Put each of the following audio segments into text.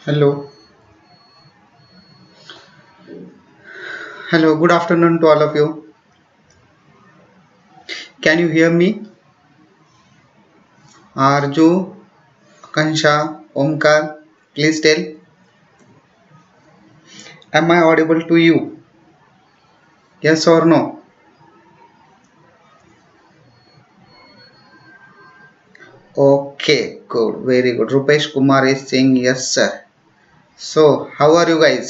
Hello, hello, good afternoon to all of you. Can you hear me? Arju, Akansha, Omkar, please tell. Am I audible to you? Yes or no? Okay, good, very good. Rupesh Kumar is saying yes, sir. So, how are you guys?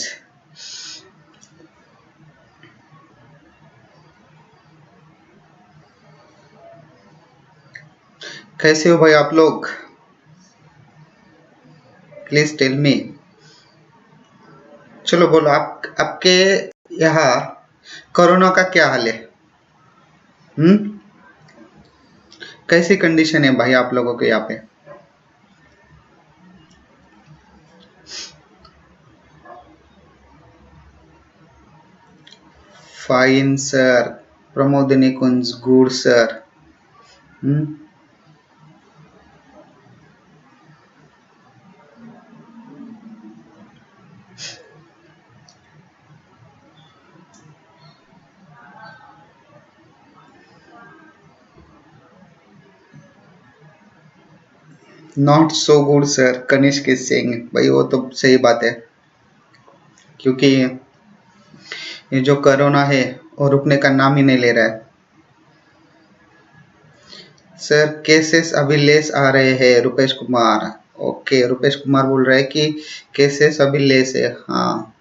कैसे हो भाई आप लोग? Please tell me. चलो बोलो आपके यहाँ corona का क्या हाल है? हम्म. कैसी कंडीशन है भाई आप लोगों के यहाँ पे? Fine, sir. Pramodini Kunz, good, sir. Hmm? Not so good sir. Kanishk is saying भाई वो तो सही बात है क्योंकि ये जो कोरोना है वो रुकने का नाम ही नहीं ले रहा है. सर केसेस अभी लेस आ रहे हैं रुपेश कुमार. ओके रुपेश कुमार बोल रहा है कि केसेस अभी लेस है. हाँ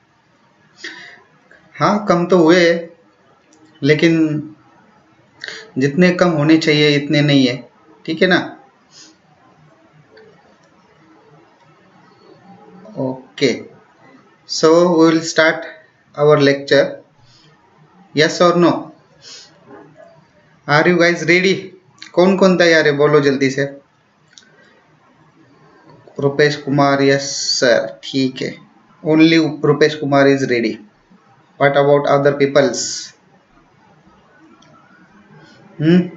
हाँ कम तो हुए लेकिन जितने कम होने चाहिए इतने नहीं है. ठीक है ना. Okay so we will start our lecture. Yes और no? Are you guys ready? कौन कौन तैयार है बोलो जल्दी से. Rupesh Kumar yes sir. ठीक है. Only Rupesh Kumar is ready. What about other peoples? Hmm.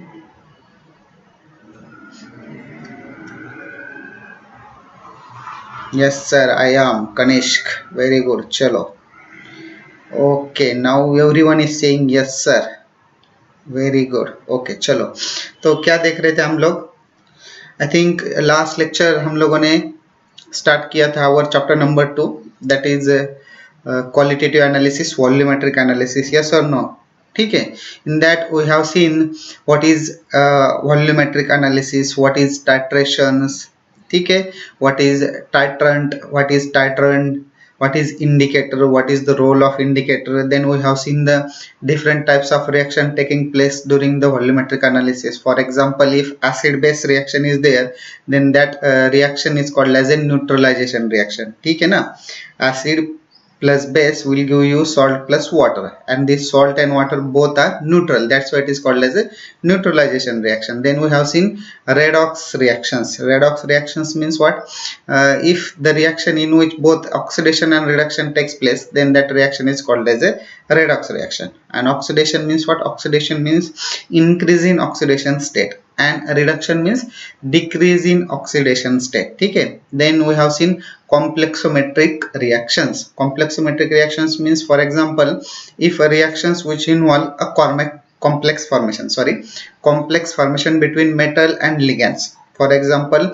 Yes sir I am Kanishk. Very good. चलो. Okay now everyone is saying yes sir. Very good. Okay चलो. तो क्या देख रहे थे हम लोग? आई थिंक लास्ट लेक्चर हम लोगों ने स्टार्ट किया था our chapter number 2 that is qualitative analysis volumetric analysis. Yes और नो? ठीक है. In that we have seen what is volumetric analysis, what is titrations. ठीक है. What is titrant, what is titrant, what is indicator, what is the role of indicator. Then we have seen the different types of reaction taking place during the volumetric analysis. For example, if acid base reaction is there, then that reaction is called as a neutralization reaction. ठीक है ना. acid plus base will give you salt plus water, and this salt and water both are neutral. That's why it is called as a neutralization reaction. Then we have seen redox reactions. Redox reactions means what? If the reaction in which both oxidation and reduction takes place, then that reaction is called as a redox reaction. And oxidation means what? Oxidation means increase in oxidation state, and reduction means decrease in oxidation state. ठीक है. Then we have seen complexometric reactions. Complexometric reactions means, for example, if reactions which involve a complex formation between metal and ligands. For example,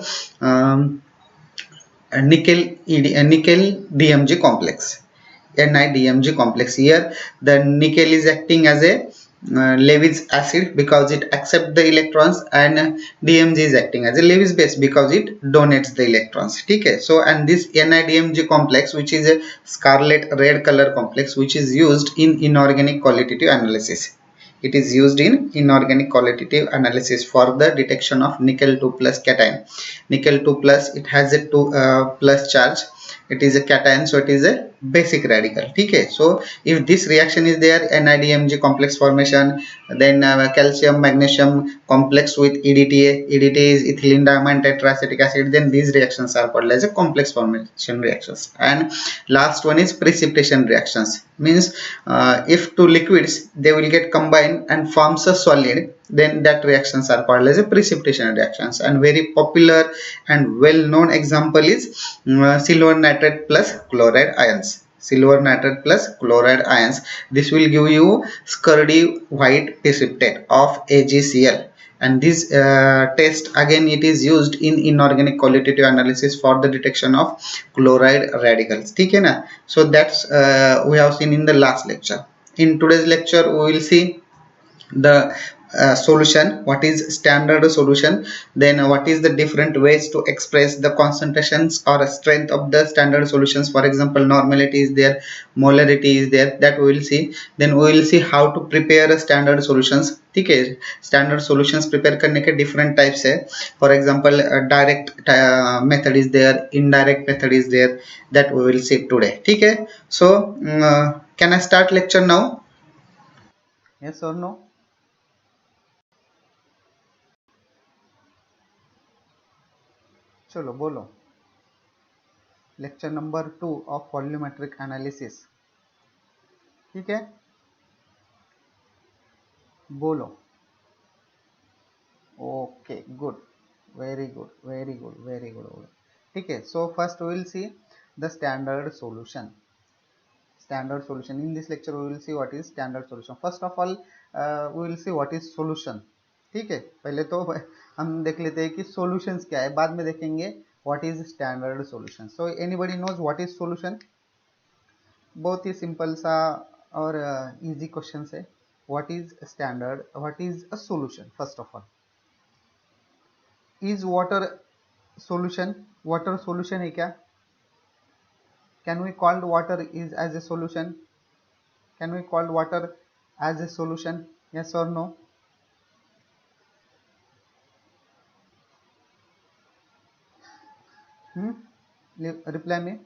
nickel DMG complex, NiDMG complex. Here the nickel is acting as a Lewis acid because it accepts the electrons, and DMG is acting as a Lewis base because it donates the electrons. ठीक है. So and this NiDMG complex, which is a scarlet red color complex, which is used in inorganic qualitative analysis. It is used in inorganic qualitative analysis for the detection of nickel 2 plus cation. Nickel 2 plus, it has a 2 plus charge. It is a cation, so it is a basic radical. ठीक है. So if this reaction is there, NiDMG complex formation, then calcium magnesium complex with EDTA. EDTA is ethylene diamine tetraacetic acid. Then these reactions are called as a complex formation reactions. And last one is precipitation reactions. Means if two liquids, they will get combined and forms a solid. then that reactions are called as a precipitation reactions. And very popular and well known example is silver nitrate plus chloride ions. Silver nitrate plus chloride ions, this will give you scurdy white precipitate of AgCl. And this test again it is used in inorganic qualitative analysis for the detection of chloride radicals. ठीक है ना? So that's we have seen in the last lecture. In today's lecture we will see the solution, what is standard solution, then what is the different ways to express the concentrations or strength of the standard solutions. For example, normality is there, molarity is there, that we will see. Then we will see how to prepare a standard solutions. ठीक है, standard solutions prepare करने के different types है. For example direct method is there, indirect method is there, that we will see today. ठीक है, so can I start lecture now? Yes और no? चलो बोलो. Lecture number 2 of volumetric analysis. ठीक है, बोलो. Okay, good, very good, very good, very good. ठीक है, so first we will see the standard solution. Standard solution. In this lecture we will see what is standard solution. First of all we will see what is solution. ठीक है, पहले तो हम देख लेते हैं कि solutions क्या है, बाद में देखेंगे what is standard solution. So anybody knows what is solution? बहुत ही सिंपल सा और easy question है. What is standard, what is a solution? First of all, is water solution? Water solution है क्या? Can we call water is as a solution? Can we call water as a solution? Yes or no? Reply me.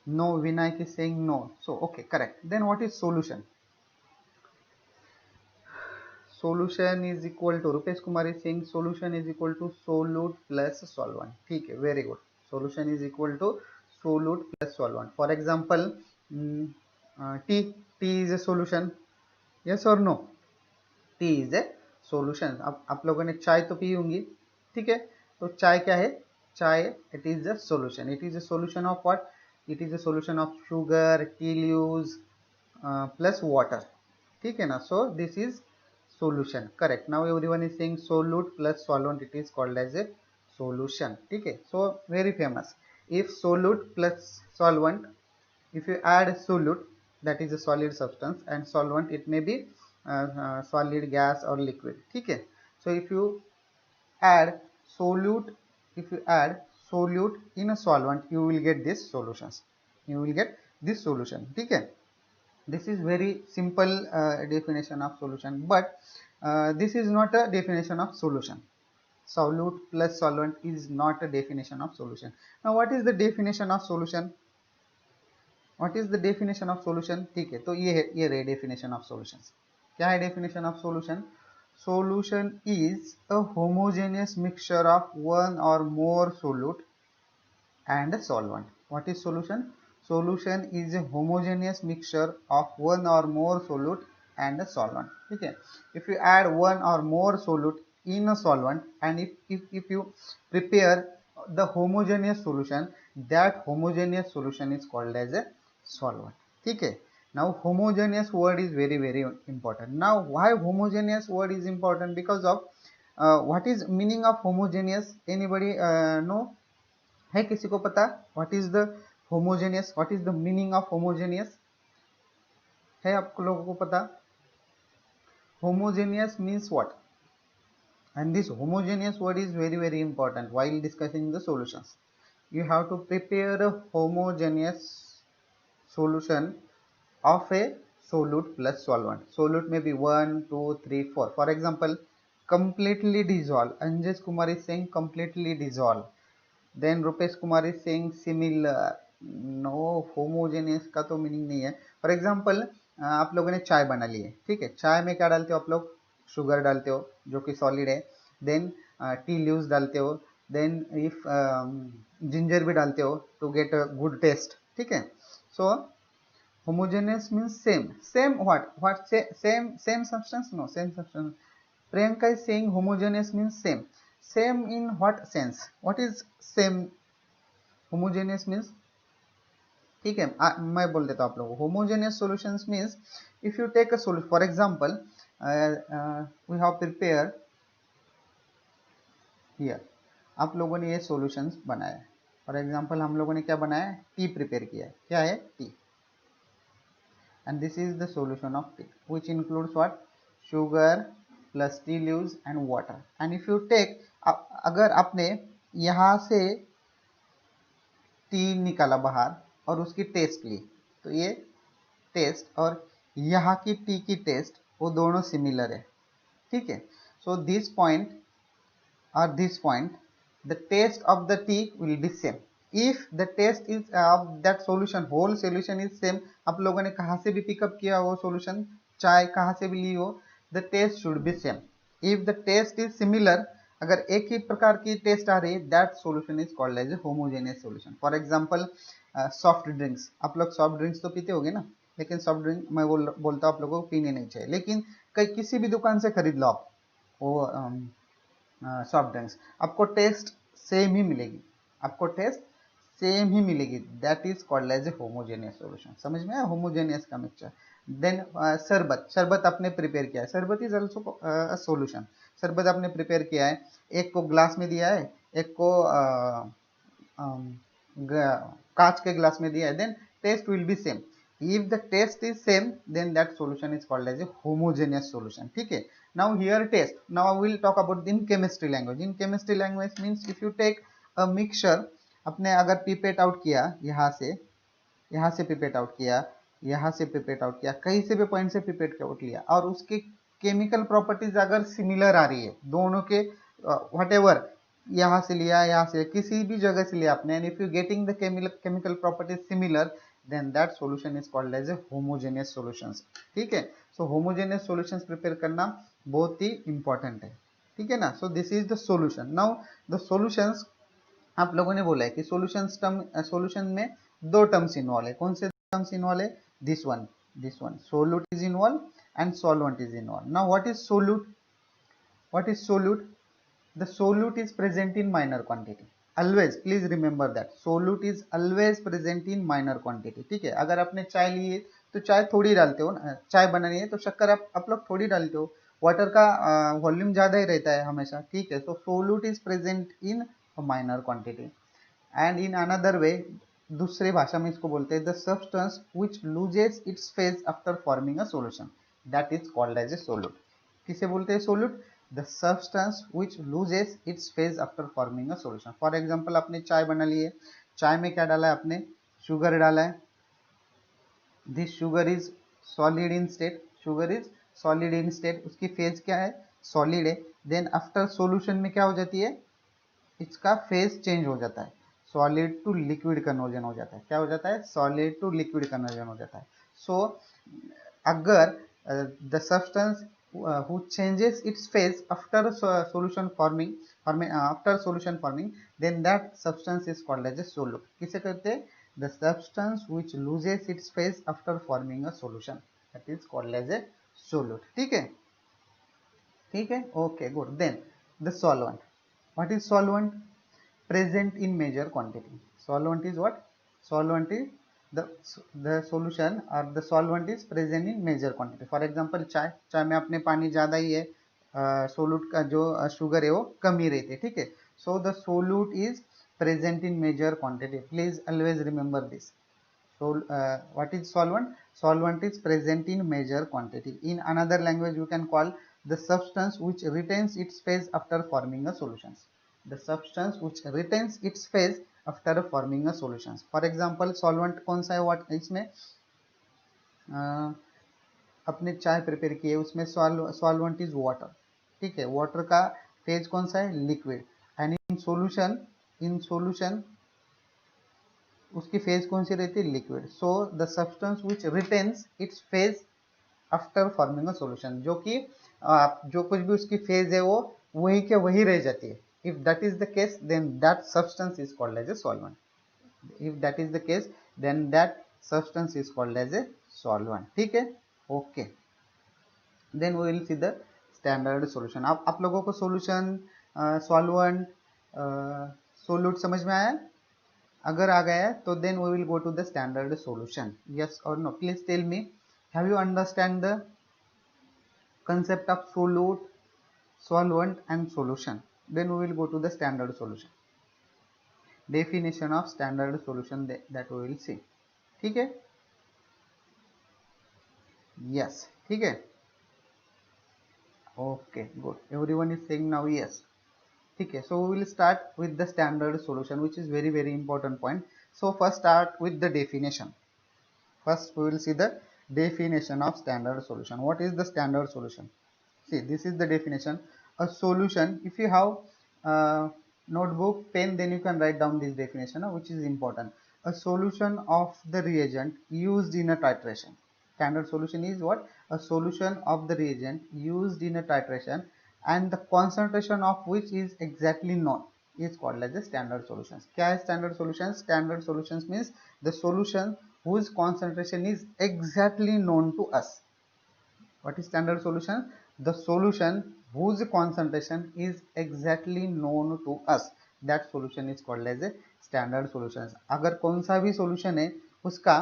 No, Vinayak is saying no. So okay, correct. Then what is solution? Solution is equal to, Rupesh Kumar is saying solution is equal to solute plus solvent. ठीक है, very good. Solution is equal to solute plus solvent. For example, tea is a solution. Yes or no? T is a solution. अब आप लोगों ने चाय तो P होंगी, ठीक है, तो चाय क्या है? Chai it is a solution. It is a solution of what? It is a solution of sugar, tea leaves plus water. ठीक है ना? So this is solution. Correct. Now everyone is saying solute plus solvent, it is called as a solution. ठीक है, so very famous. If solute plus solvent, if you add solute, that is a solid substance, and solvent, it may be solid, gas or liquid. ठीक है, so if you add solute, if you add solute in a solvent, you will get this solutions, you will get this solution. ठीक है, this is very simple definition of solution, but this is not a definition of solution. Solute plus solvent is not a definition of solution. Now what is the definition of solution? What is the definition of solution? ठीक है, तो ये रहे definition of solutions. क्या है definition of solution? Solution is a homogeneous mixture of one or more solute and a solvent. What is solution? Solution is a homogeneous mixture of one or more solute and a solvent. ठीक है, if you add one or more solute in a solvent, and if you prepare the homogeneous solution, that homogeneous solution is called as a solvent. ठीक है, now homogeneous word is very important. Now why homogeneous word is important? Because of what is meaning of homogeneous? Anybody know? है किसी को पता? What is the homogeneous? What is the meaning of homogeneous? है आप लोगों को पता? Homogeneous means what? And this homogeneous word is very important while discussing the solutions. You have to prepare a homogeneous solution of a solute plus solvent. Solute may be 1, 2, 3, 4. For example, completely dissolve. Anjesh Kumar is saying completely dissolve. Then Rupesh Kumar is saying similar. No, homogeneous का तो meaning नहीं है. For example आप लोगों ने चाय बना ली है, ठीक है, चाय में क्या डालते हो आप लोग? शुगर डालते हो जो कि सॉलिड है, देन टी लीव्स डालते हो, देन इफ जिंजर भी डालते हो to get a good taste. ठीक है, सो homogeneous means same what same substance? No, same substance Priyanka is saying homogeneous means same. Same in what sense? What is same? Homogeneous means, ठीक है, मैं बोल देता हूँ आप लोगों को. Homogeneous solutions means if you take a solution, for example, we have prepared here. आप लोगों ने ये solutions बनाया है. For example, हम लोगों ने क्या बनाया है? टी प्रिपेयर किया है. क्या है? T. And this is the solution of tea, which includes what? Sugar plus tea leaves and water. And if you take, अगर आपने यहाँ से टी निकाला बाहर और उसकी टेस्ट ली, तो ये टेस्ट और यहाँ की टी की टेस्ट वो दोनों सिमिलर है. ठीक है. So this point or this point, the taste of the tea will be same. If the taste is of that solution, whole solution is same, आप लोगों ने कहाँ से भी पिकअप किया वो solution, चाय कहाँ से भी ली हो, the taste should be same. If the taste is similar, अगर एक ही प्रकार की टेस्ट आ रही है, that solution is called as a homogeneous solution. For example, soft drinks. आप लोग soft drinks तो पीते होगे ना, लेकिन soft drink मैं बोलता हूँ आप लोगों को पीने नहीं चाहिए, लेकिन किसी भी दुकान से खरीद लो आप वो सॉफ्ट ड्रिंक्स, आपको टेस्ट सेम ही मिलेगी, आपको टेस्ट सेम ही मिलेगी. That is called as a homogeneous solution. समझ में आया? होमोजेनियस का मिक्सचर. देन शरबत. शरबत आपने प्रिपेयर किया है, शरबत इज ऑल्सो अ सॉल्यूशन. शरबत आपने प्रिपेयर किया है, एक को ग्लास में दिया है, एक को कांच के ग्लास में दिया है, then taste will be same. If the taste is same, then that solution is called as a homogeneous solution. ठीक है. Now here taste. Now I will talk about in chemistry language. In chemistry language means if you take a mixture, अपने अगर pipette out किया, यहाँ से pipette out किया, यहाँ से pipette out किया, कहीं से भी पॉइंट से pipette out लिया और उसके केमिकल प्रॉपर्टीज अगर सिमिलर आ रही है दोनों के, whatever, यहाँ से लिया, यहाँ से, किसी भी जगह से लिया आपने, and if you getting the chemical properties similar, then that solution is called as a homogeneous solutions. ठीक है. So homogeneous solutions prepare करना बहुत ही important है. ठीक है ना. So this is the solution. Now the solutions, आप लोगों ने बोला है कि solution में दो terms इन्वॉल्व है. कौन से terms इन्वॉल्व है? this one solute is involved and solvent is involved. Now what is solute? The solute is present in minor quantity. Always please remember that solute is always present in minor quantity. ठीक है. अगर आपने चाय ली है तो चाय थोड़ी डालते हो ना, चाय बनानी है तो शक्कर आप लोग थोड़ी डालते हो, वाटर का वॉल्यूम ज्यादा ही रहता है हमेशा. ठीक है. so solute is present in minor quantity. and in another way, दूसरे भाषा में इसको बोलते हैं the substance which loses its phase after forming a solution, that is called as a solute. किसे बोलते हैं solute? The substance which loses its phase after forming a solution. For example, आपने चाय बना ली है, चाय में क्या डाला है आपने? शुगर डाला है. This sugar is solid in state. Sugar is solid in state. उसकी फेज क्या है? सॉलिड है. देन आफ्टर सोल्यूशन में क्या हो जाती है? इसका फेज चेंज हो जाता है, सॉलिड टू लिक्विड कन्वर्जन हो जाता है. क्या हो जाता है? सॉलिड टू लिक्विड कन्वर्जन हो जाता है. सो अगर the substance who changes its phase after solution forming, then that substance is called as a solute. किसे कहते हैं? The substance which loses its phase after forming a solution, that is called as a solute. ठीक है. ठीक है. Okay, good. Then the solvent. What is solvent? Present in major quantity. Solvent is what? Solvent is the solution or the solvent is present in major quantity. For example, चाय में अपने पानी ज़्यादा ही है, सोलूट का जो शुगर है वो कम ही रहती है. ठीक है. So the solute is present in major quantity. Please always remember this. So what is solvent? Solvent is present in major quantity. In another language, you can call the substance which retains its phase after forming a solution. The substance which retains its phase after forming a solution. For example, solvent कौन सा है? what इसमें अपने चाय prepare की है, उसमें solvent is water. ठीक है. वाटर का फेज कौन सा है? लिक्विड. एंड इन सोल्यूशन उसकी फेज कौन सी रहती है? Liquid. So the substance which retains it's phase after forming a solution, जो कि जो कुछ भी उसकी फेज है वो वही के वही रह जाती है. If that is the case, then that substance is called as a solvent. If that is the case, then that substance is called as a solvent. ठीक है. Okay. Then we will see the standard solution. अब आप लोगों को solution, solvent, solute समझ में आया? अगर आ गया है तो then we will go to the standard solution. Yes और no? Please tell me, have you understand the concept of solute, solvent and solution? Then we will go to the standard solution, definition of standard solution that we will see. ठीक है? Yes, ठीक है? Okay, good. Everyone is saying now yes. ठीक है? So we will start with the standard solution, which is very very important point. So first start with the definition. First we will see the definition of standard solution. What is the standard solution? See, this is the definition. A solution, if you have notebook, pen, then you can write down this definition, which is important. A solution of the reagent used in a titration. Standard solution is what? A solution of the reagent used in a titration and the concentration of which is exactly known is called as a standard solutions. क्या है standard solutions? Standard solutions means the solution whose concentration is exactly known to us. What is standard solution? The solution whose concentration is exactly known to us. That solution is called as a standard solution. अगर कौन सा भी solution है उसका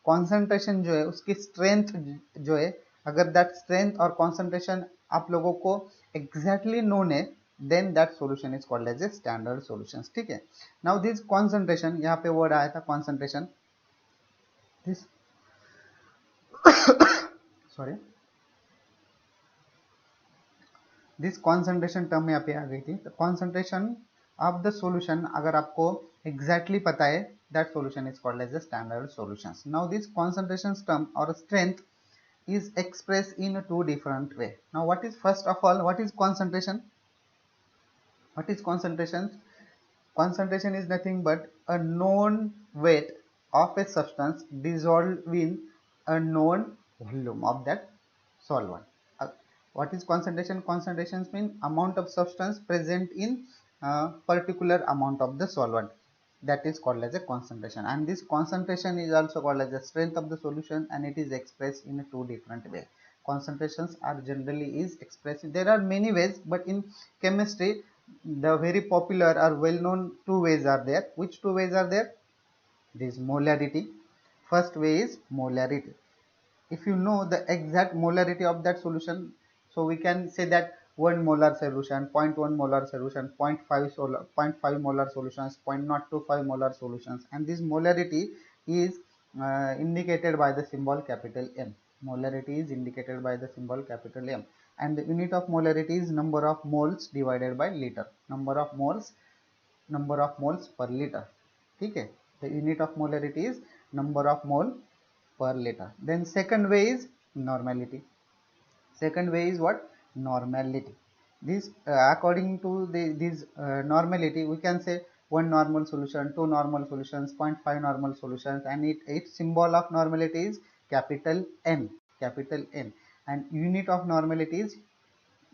concentration जो है, उसकी strength जो है, अगर that strength और concentration आप लोगों को exactly known है, then that solution is called as a standard solutions. ठीक है? Now this concentration, यहाँ पे word आया था concentration. This sorry. This concentration term यहाँ पे आ गई थी। कॉन्सेंट्रेशन ऑफ द सॉल्यूशन अगर आपको एग्जैक्टली पता है, that solution is called as the standard solutions. Now this concentration term or strength is expressed in two different way. Now what is, first of all, what is concentration? What is concentration? Concentration is nothing but a known weight of a substance dissolved in a known volume of that solvent. What is concentration? Concentration means amount of substance present in a particular amount of the solvent. That is called as a concentration, and this concentration is also called as the strength of the solution, and it is expressed in two different ways. Concentrations are generally is expressed, there are many ways, but in chemistry the very popular or well known two ways are there. Which two ways are there? This molarity. First way is molarity. If you know the exact molarity of that solution, so we can say that 1 molar solution, 0.1 molar solution, 0.5 molar solutions, 0.025 molar solutions, and this molarity is indicated by the symbol capital M. Molarity is indicated by the symbol capital M, and the unit of molarity is number of moles divided by liter. Number of moles per liter. ठीक है? The unit of molarity is number of mole per liter. Then second way is normality. Second way is what? Normality. This according to this normality, we can say 1 normal solution, 2 normal solutions, 0.5 normal solutions, and its symbol of normality is capital N. Capital N. And unit of normality is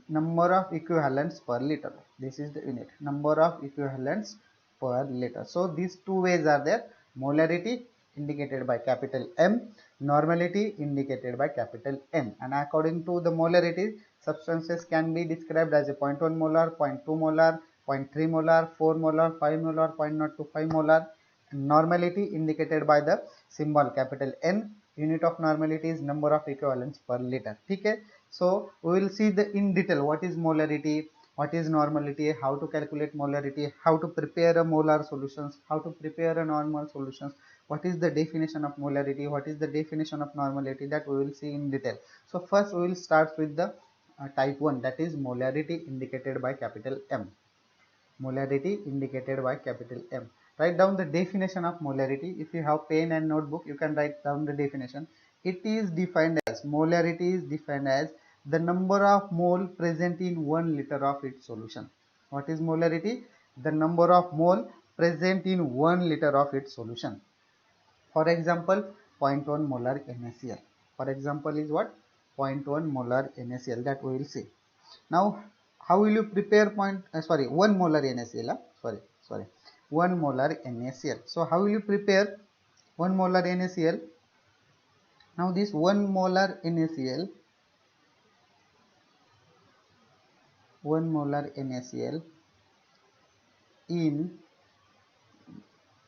number of equivalents per liter. This is the unit, number of equivalents per liter. So these two ways are there. Molarity indicated by capital M, normality indicated by capital N, and according to the molarity, substances can be described as a 0.1 molar, 0.2 molar, 0.3 molar, 4 molar, 5 molar, 0.025 molar. Normality indicated by the symbol capital N. Unit of normality is number of equivalents per liter. ठीक है? So we will see the in detail what is molarity, what is normality, how to calculate molarity, how to prepare a molar solutions, how to prepare a normal solutions, what is the definition of molarity, what is the definition of normality, that we will see in detail. So first we will start with the type 1, that is molarity indicated by capital M. Molarity indicated by capital M. Write down the definition of molarity. If you have pen and notebook, you can write down the definition. It is defined as, molarity is defined as the number of mole present in 1 liter of its solution. What is molarity? The number of mole present in 1 liter of its solution. For example, 0.1 molar NaCl. For example is what? 0.1 molar NaCl, that we will see. Now how will you prepare 1 molar NaCl? 1 molar NaCl. So how will you prepare 1 molar NaCl? Now this 1 molar NaCl, 1 molar NaCl in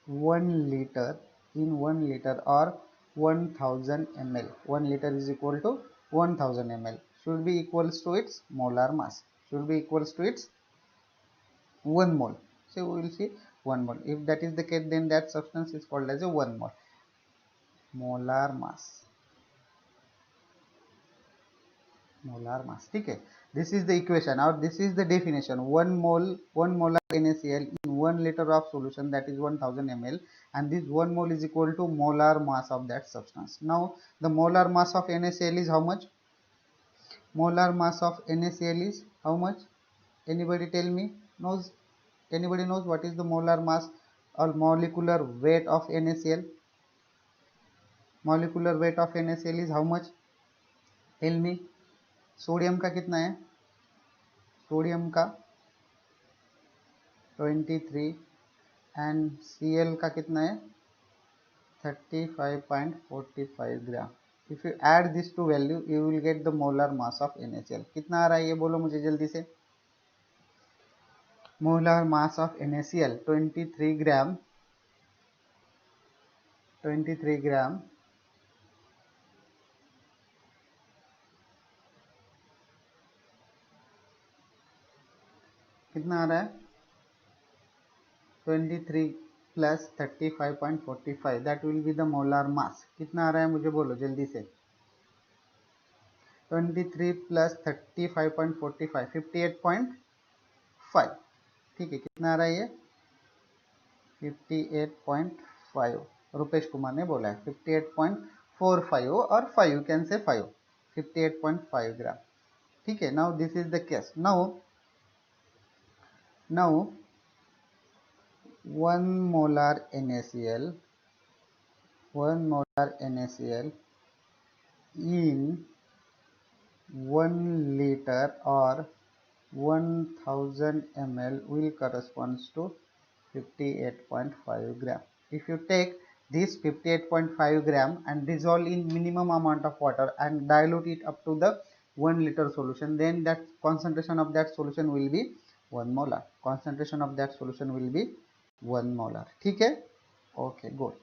1 liter or 1000 ml. 1 liter is equal to 1000 ml should be equals to its molar mass, should be equals to its 1 mole. So we will see 1 mole. If that is the case, then that substance is called as a 1 mole. Molar mass, molar mass, ठीक है. This is the equation और this is the definition. 1 molar NaCl in 1 liter of solution, that is 1000 ml, and this 1 mole is equal to molar mass of that substance. Now the molar mass of NaCl is how much? Molar mass of NaCl is how much? Anybody tell me? Knows? Anybody knows what is the molar mass or molecular weight of NaCl? Molecular weight of NaCl is how much? Tell me. Sodium का कितना है? Sodium का 23 and Cl का कितना है? 35.45 gram. If you add this to value you will get the molar mass of NaCl. कितना आ रहा है ये बोलो मुझे जल्दी से. मोलर मास ऑफ NaCl 23 ग्राम, 23 ग्राम कितना आ रहा है? 23 plus 35.45, that will be the molar मास. कितना आ रहा है मुझे बोलो जल्दी से. 23 प्लस 35.45 58.5. ठीक है, कितना आ रहा है ये? 58.5. रुपेश कुमार ने बोला है 58.45 और 5 यू कैन से 5, 58.5 ग्राम. ठीक है. Now this is the case. Now 1 molar NaCl, 1 molar NaCl in 1 liter or 1000 ml will corresponds to 58.5 gram. If you take this 58.5 gram and dissolve in minimum amount of water and dilute it up to the 1 liter solution, then that concentration of that solution will be 1 molar. Concentration of that solution will be 1 molar. ठीक है. Okay, good.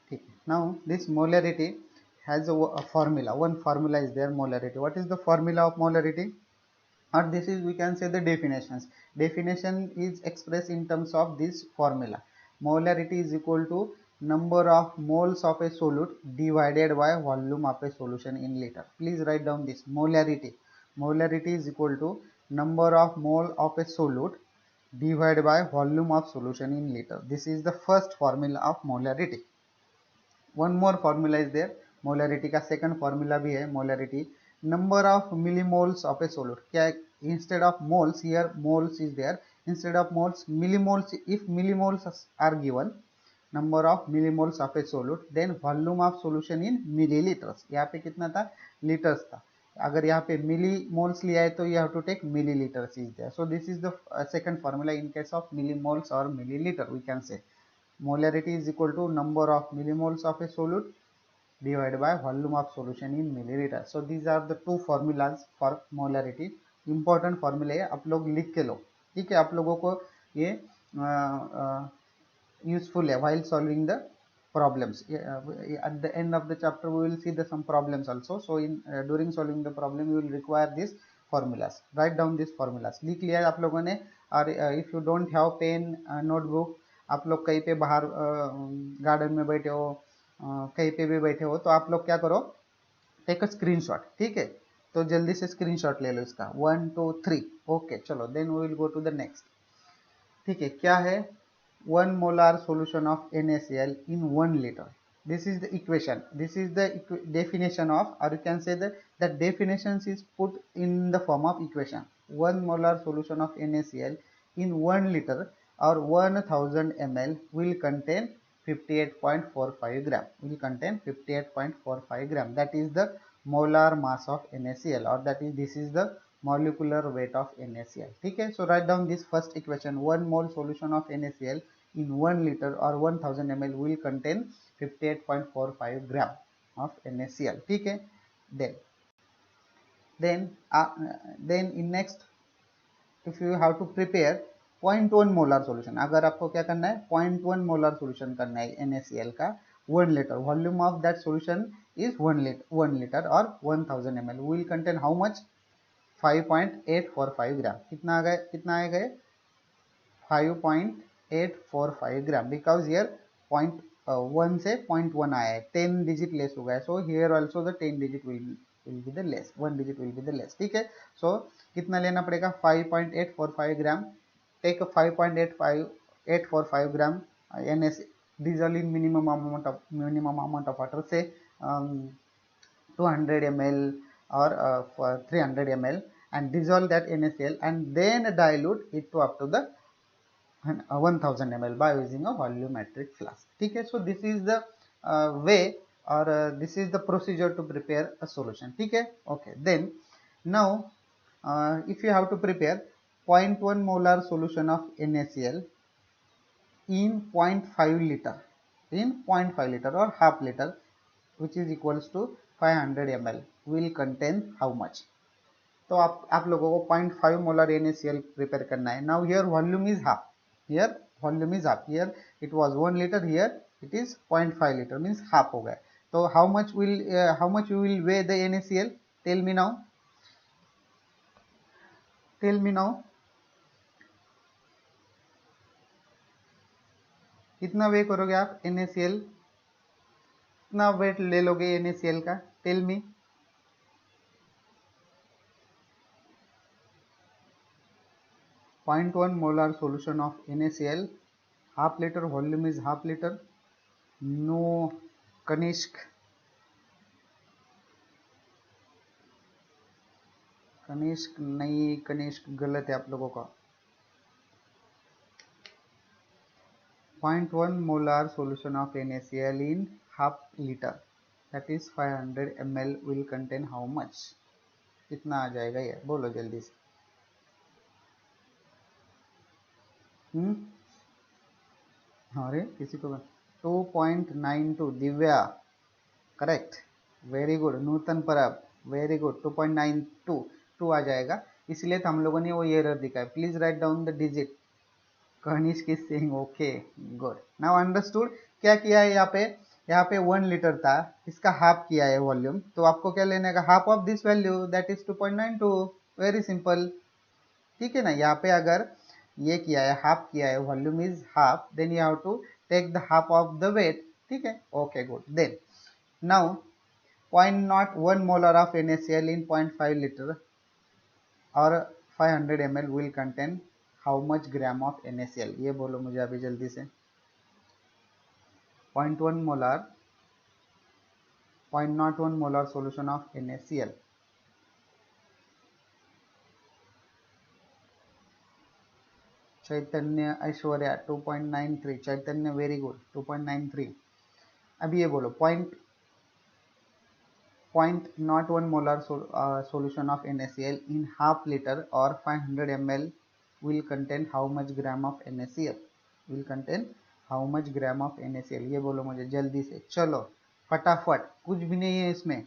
ठीक है. Now this molarity has a formula. One formula is there, molarity. What is the formula of molarity? Or this is, we can say, the definitions. Definition is expressed in terms of this formula. Molarity is equal to number of moles of a solute divided by volume of a solution in liter. Please write down this molarity. Molarity is equal to number of mole of a solute divided by volume of solution in liter. This is the first formula of molarity. One more formula is there. Molarity का second formula भी है. Molarity number of millimoles of a solute. क्या instead of moles here moles is there, instead of moles millimoles. If millimoles are given, number of millimoles of a solute, then volume of solution in millilitres. यहाँ पे कितना था? Litres था. अगर यहाँ पे मिली moles लिया है तो you have to take millilitres is there. So this is the second formula in case of millimoles और millilitre. We can say molarity is equal to number of millimoles of a solute divided by volume of solution in milliliter. So these are the two formulas for molarity. important formula है, आप लोग लिख के लो. ठीक है, आप लोगों को ये useful है while solving the problems. At the end of the chapter we will see the some problems also. So in during solving the problem you will require these formulas. Write down these formulas. लिख लिया आप लोगों ने. और if you don't have pen notebook, आप लोग कहीं पे बाहर गार्डन में बैठे हो, कहीं पे भी बैठे हो, तो आप लोग क्या करो, टेक अ स्क्रीनशॉट. ठीक है, तो जल्दी से स्क्रीनशॉट ले लो इसका. 1 2 3. ओके, चलो then we will go to the next. ठीक है, क्या है? 1 molar solution of NaCl in 1 liter. This is the equation. This is the definition of, or you can say that definitions is put in the form of equation. 1 molar solution of NaCl in 1 liter or 1000 ml will contain 58.45 gram. Will contain 58.45 gram. That is the molar mass of NaCl, or that is, this is the molecular weight of NaCl. ठीक है. So write down this first equation. 1 mole solution of NaCl in 1 liter or 1000 ml will contain 58.45 gram of NaCl. ठीक है. Then then in next, if you have to prepare 0.1 molar solution, अगर आपको क्या करना है 0.1 molar solution करना है NaCl का 1 litre, volume of that solution is 1 litre और 1000 ml, will contain how much 5.845 ग्राम। कितना आएगा 5.845 ग्राम, बिकॉज हियर 0.1 से 0.1 आया है, 10 डिजिट लेस हो गया, so here also the 10 digit will be the less, 1 digit will be the less. ठीक है, सो कितना लेना पड़ेगा 5.845 gram, take 5.845 gram NS diesel in minimum amount of water, say 200 ml or 300 ml, and dissolve that NaCl and then dilute it to up to the 1000 ml by using a volumetric flask. ठीक है, so this is the way or this is the procedure to prepare a solution. ठीक है, okay, then now if you have to prepare 0.1 molar solution of NaCl in 0.5 liter, in 0.5 liter or half liter, which is equals to 500 ml, will contain how much? तो आप लोगों को 0.5 molar NaCl prepare करना है। Now here volume is half, here volume is half, here it was 1 litre, here it is 0.5 litre, means half हो गया। तो how much you will weigh the NaCl? Tell me now, tell me now, कितना weigh करोगे आप NaCl, कितना wait ले लोगे NaCl का? Tell me. 0.1 molar solution of NaCl, half liter, volume is half liter. No, Kanishk नहीं, कनिष्क गलत है आप लोगों का। 0.1 molar solution of NaCl in half liter, that is 500 ml, will contain how much? कितना आ जाएगा ये, बोलो जल्दी से। अरे किसी को 2.92, दिव्या करेक्ट, वेरी गुड। नूतन परब वेरी गुड, 2.92 2 आ जाएगा, इसलिए तो हम लोगों ने वो एरर दिखाया। Please write down the digit. Kanishk की saying okay, good, now understood. क्या किया है यहाँ पे 1 लीटर था, इसका हाफ किया है वॉल्यूम, तो आपको क्या लेने का, half of this value, that is 2.92, very simple. ठीक है ना, यहाँ पे अगर ये किया है, हाफ किया है, volume is half, then you have to take the half of the weight. ठीक है, okay good. Then now 0.01 molar of NaCl in 0.5 liter or 500 ml will contain how much gram of NaCl? ये बोलो मुझे अभी जल्दी से। 0.1 molar, 0.01 molar solution of NaCl, Chaitanya, Aishwarya 2.93, Chaitanya very good 2.93। अभी ये बोलो 0.01 molar solution of NaCl in half liter or 500 ml will contain how much gram of NaCl? Will contain how much gram of NaCl? ये बोलो मुझे जल्दी से, चलो फटाफट, कुछ भी नहीं है इसमें।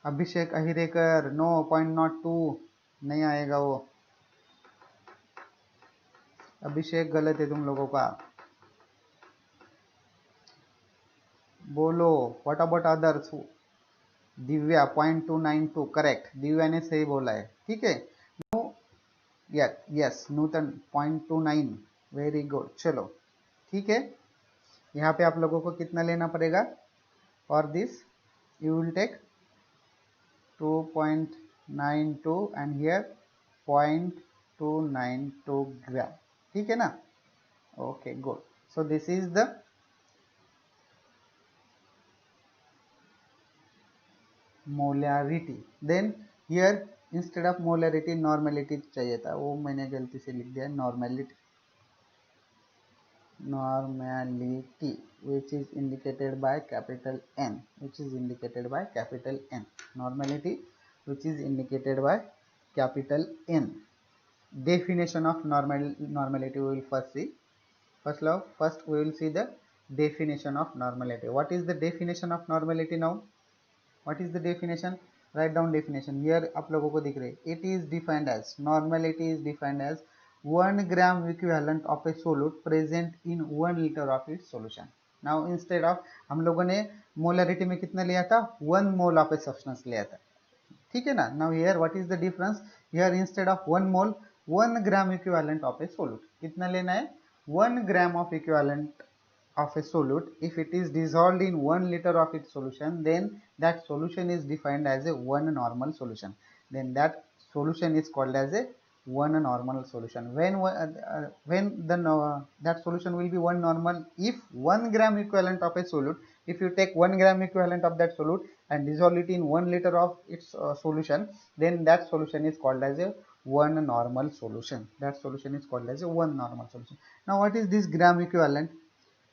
अभिषेक अहिरेकर, नो 0.02 नहीं आएगा वो, अभिषेक गलत है तुम लोगों का, बोलो what about others? Divya 0.292 correct, Divya ने सही बोला है। ठीक है, नो यस, नूतन 0.29 वेरी गुड, चलो ठीक है। यहाँ पे आप लोगों को कितना लेना पड़ेगा for this? You will take 2.92 and here 0.292 gram. ठीक है ना, okay good. So this is the molarity. Then here instead of molarity normality चाहिए था, वो मैंने गलती से लिख दिया normality, normality which is indicated by capital N, which is indicated by capital N, normality which is indicated by capital N. Definition of normality we will first see. First we will see the definition of normality. What is the definition of normality now? What is the definition? Write down definition. Here आप लोगों को दिख रही है. It is defined as, normally it is defined as 1 gram equivalent of a solute present in 1 liter of its solution. Now instead of हम लोगों ने molarity में कितना लिया था? 1 mole of a substance लिया था. ठीक है ना? Now here what is the difference? Here instead of 1 mole, 1 gram equivalent of a solute. कितना लेना है? 1 gram of equivalent of a solute. If it is dissolved in 1 liter of its solution, then that solution is defined as a 1 normal solution. Then that solution is called as a 1 normal solution. When that solution will be 1 normal if 1 gram equivalent of a solute, if you take 1 gram equivalent of that solute and dissolve it in 1 liter of its solution, then that solution is called as a 1 normal solution. That solution is called as a 1 normal solution. Now what is this gram equivalent?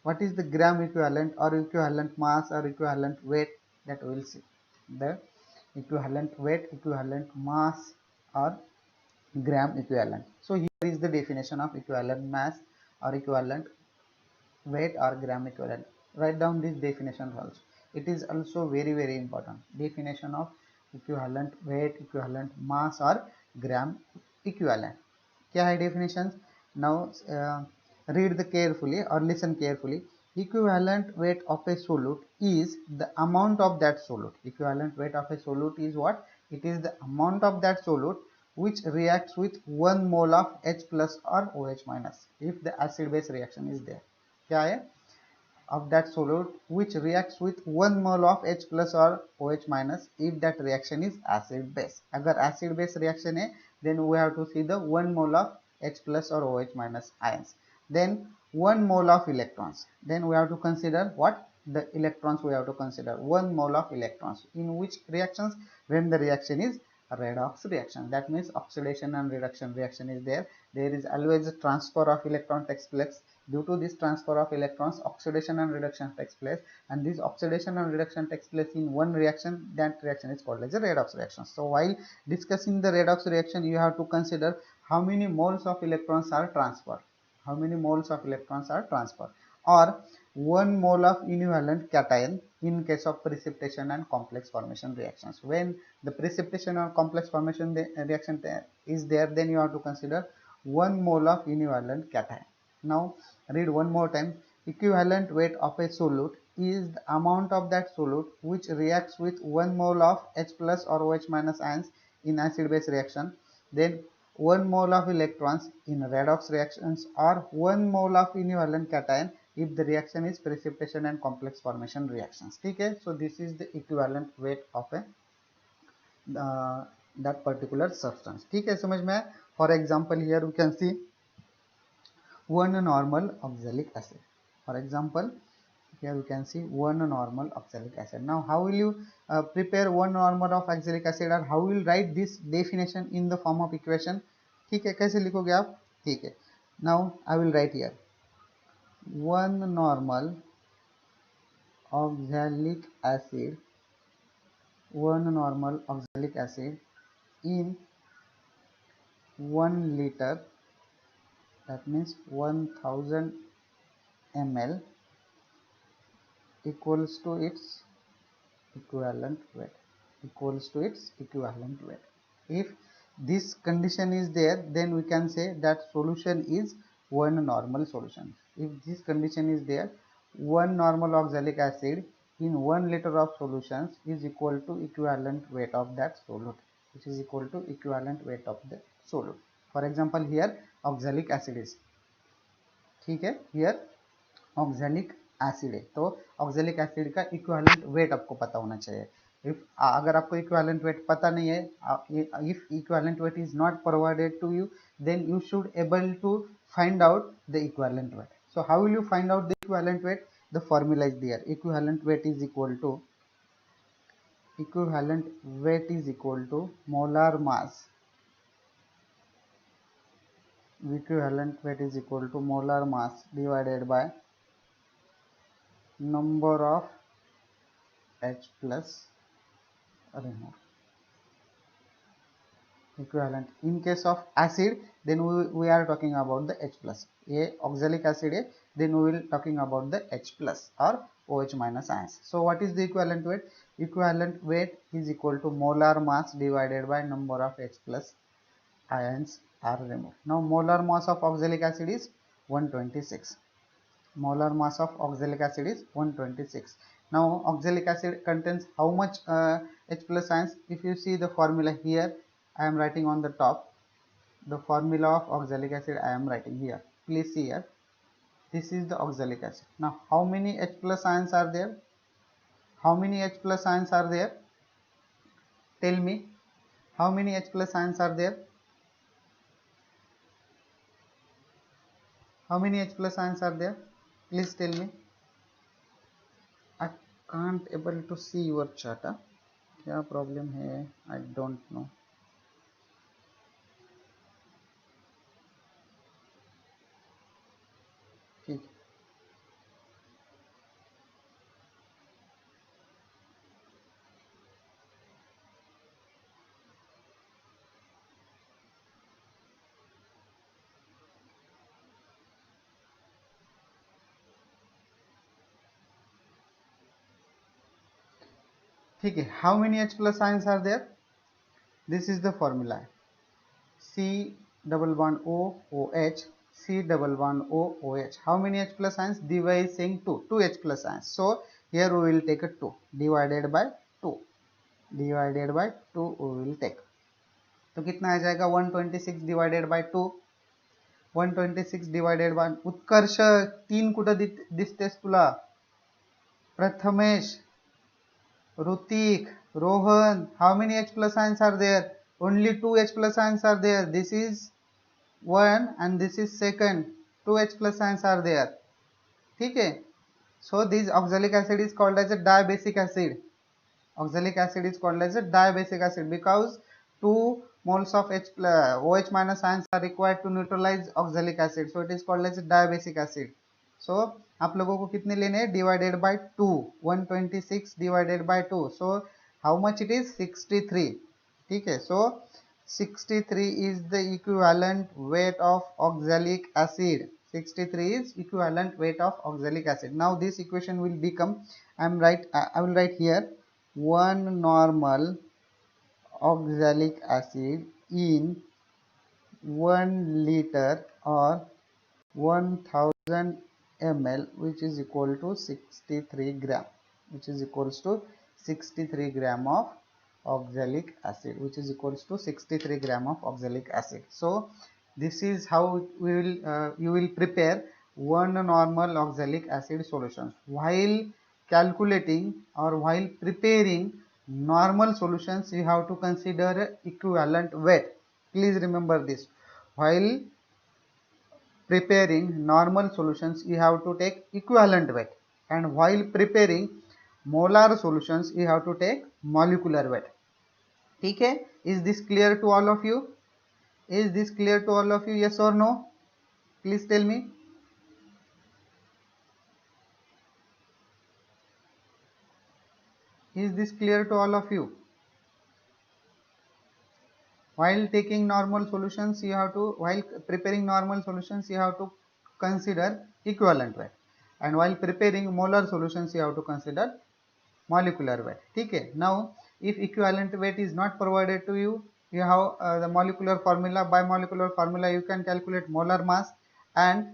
What is the gram equivalent or equivalent mass or equivalent weight? That we will see. The equivalent weight, equivalent mass or gram equivalent. So here is the definition of equivalent mass or equivalent weight or gram equivalent. Write down this definition also. It is also very important. Definition of equivalent weight, equivalent mass or gram equivalent. क्या है definitions? Now read the carefully or listen carefully. Equivalent weight of a solute is the amount of that solute. Equivalent weight of a solute is what? It is the amount of that solute which reacts with 1 mole of H plus or OH minus if the acid base reaction is there. क्या है? Of that solute which reacts with 1 mole of H plus or OH minus if that reaction is acid base. अगर acid base reaction है, then we have to see the 1 mole of H plus or OH minus ions. Then 1 mole of electrons. Then we have to consider what? The electrons we have to consider. 1 mole of electrons. In which reactions? When the reaction is a redox reaction. That means oxidation and reduction reaction is there. There is always a transfer of electron takes place. Due to this transfer of electrons, oxidation and reduction takes place, and this oxidation and reduction takes place in one reaction. That reaction is called as a redox reaction. So while discussing the redox reaction, you have to consider how many moles of electrons are transferred. How many moles of electrons are transferred, or 1 mole of univalent cation in case of precipitation and complex formation reactions. When the precipitation or complex formation reaction is there, then you have to consider 1 mole of univalent cation. Now read one more time. Equivalent weight of a solute is the amount of that solute which reacts with 1 mole of H plus or OH minus ions in acid base reaction, then 1 mole of electrons in redox reactions, or 1 mole of univalent cation if the reaction is precipitation and complex formation reactions. Okay, so this is the equivalent weight of a that particular substance. Okay, समझ में? For example, here we can see 1 normal oxalic acid. For example, here we can see 1 normal oxalic acid. Now how will you prepare 1 normal of oxalic acid, or how will you write this definition in the form of equation? ठीक है, कैसे लिखोगे आप? ठीक है. Now I will write here 1 normal oxalic acid, 1 normal oxalic acid in 1 liter, that means 1000 ml, equals to its equivalent weight, equals to its equivalent weight. If this condition is there, then we can say that solution is 1 normal solution. If this condition is there, 1 normal oxalic acid in 1 liter of solutions is equal to equivalent weight of that solute, which is equal to equivalent weight of the solute. For example, here oxalic acid is, ठीक है, here oxalic acid है, तो oxalic acid का equivalent weight आपको पता होना चाहिए. If अगर आपको इक्विवेलेंट वेट पता नहीं है, if equivalent weight is not provided to you, then you should able to find out the equivalent weight. So how will you find out the equivalent weight? The formula is there. Equivalent weight is equal to, equivalent weight is equal to molar mass, equivalent weight is equal to molar mass divided by number of H plus remove. Equivalent in case of acid, then we are talking about the H plus. A oxalic acid है, then we will talking about the H plus or OH minus ions. So what is the equivalent weight? equivalent weight is equal to molar mass divided by number of H plus ions are removed. Now molar mass of oxalic acid is 126. Molar mass of oxalic acid is 126. Now oxalic acid contains how much H plus ions? If you see the formula here, I am writing on the top. The formula of oxalic acid I am writing here. Please see here. This is the oxalic acid. Now how many H plus ions are there? How many H plus ions are there? Tell me. How many H plus ions are there? How many H plus ions are there? Please tell me. I can't able to see your chart. क्या problem है? I don't know. ठीक ठीक है. How many H plus ions are there? This is the formula. C double bond O OH, C double bond O OH. How many H plus ions? Diva is saying 2 H plus ions. So here we will take a 2 divided by 2 divided by 2 we will take. तो कितना आ जाएगा? 126 divided by 2. 126 divided by उत्कर्ष 3 कुठं दिसतेस तुला? Prathamesh, Rutik, Rohan, how many H plus ions are there? Only 2 H plus ions are there. This is 1 and this is second. 2 H plus ions are there. Okay. So this oxalic acid is called as a diabasic acid. Oxalic acid is called as a diabasic acid because 2 moles of OH minus ions are required to neutralize oxalic acid. So it is called as a diabasic acid. So आप लोगों को कितने लेने हैं? Divided by 2. 126 divided by 2. So how much it is? 63. ठीक है. So 63 is the equivalent weight of oxalic acid. 63 is equivalent weight of oxalic acid. Now this equation will become, I will write here 1 normal oxalic acid in 1 liter or 1000 ml, which is equal to 63 gram, which is equals to 63 gram of oxalic acid, which is equals to 63 gram of oxalic acid. So this is how we will you will prepare 1 normal oxalic acid solutions. While calculating or while preparing normal solutions, you have to consider equivalent weight. Please remember this. While preparing normal solutions, you have to take equivalent weight, and while preparing molar solutions, you have to take molecular weight. ठीक है? Is this clear to all of you? Is this clear to all of you? Yes or no? Please tell me. Is this clear to all of you? While taking normal solutions, you have to, while preparing normal solutions, you have to consider equivalent weight, and while preparing molar solutions, you have to consider molecular weight. ठीक है? Now if equivalent weight is not provided to you, you have the molecular formula. By molecular formula you can calculate molar mass, and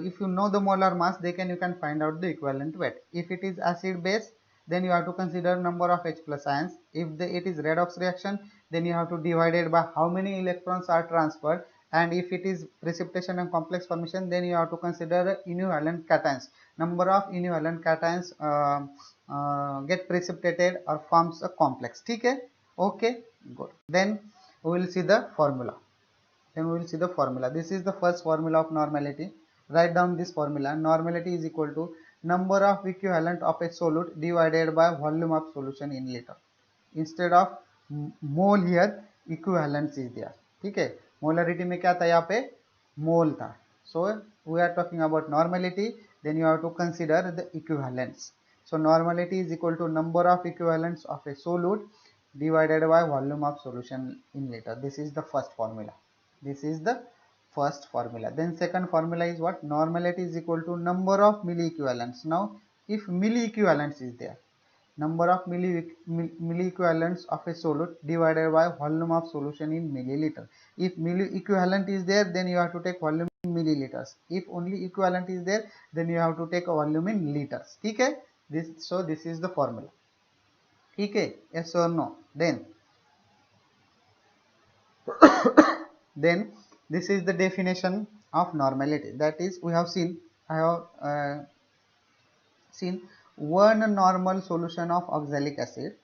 if you know the molar mass, then you can find out the equivalent weight. If it is acid base, then you have to consider number of H plus ions. If it is redox reaction, then you have to divide it by how many electrons are transferred, and if it is precipitation and complex formation, then you have to consider univalent cations. Number of univalent cations get precipitated or forms a complex. ठीक है? Okay, good. Then we will see the formula. This is the first formula of normality. Write down this formula. Normality is equal to number of equivalent of a solute divided by volume of solution in liter. Instead of mole here, equivalence is there. ठीक है? Molarity में क्या था? यहाँ पे mole था. So we are talking about normality. Then you have to consider the equivalence. So normality is equal to number of equivalents of a solute divided by volume of solution in liter. This is the first formula. This is the first formula. Then second formula is what? Normality is equal to number of milli equivalents. Now if milli equivalents is there, number of milli equivalents of a solute divided by volume of solution in milliliter. If milli equivalent is there, then you have to take volume in milliliters. If only equivalent is there, then you have to take a volume in liters. ठीक है? This is the formula. ठीक है? Yes or no? Then this is the definition of normality. That is, we have seen, I have seen one normal solution of oxalic acid,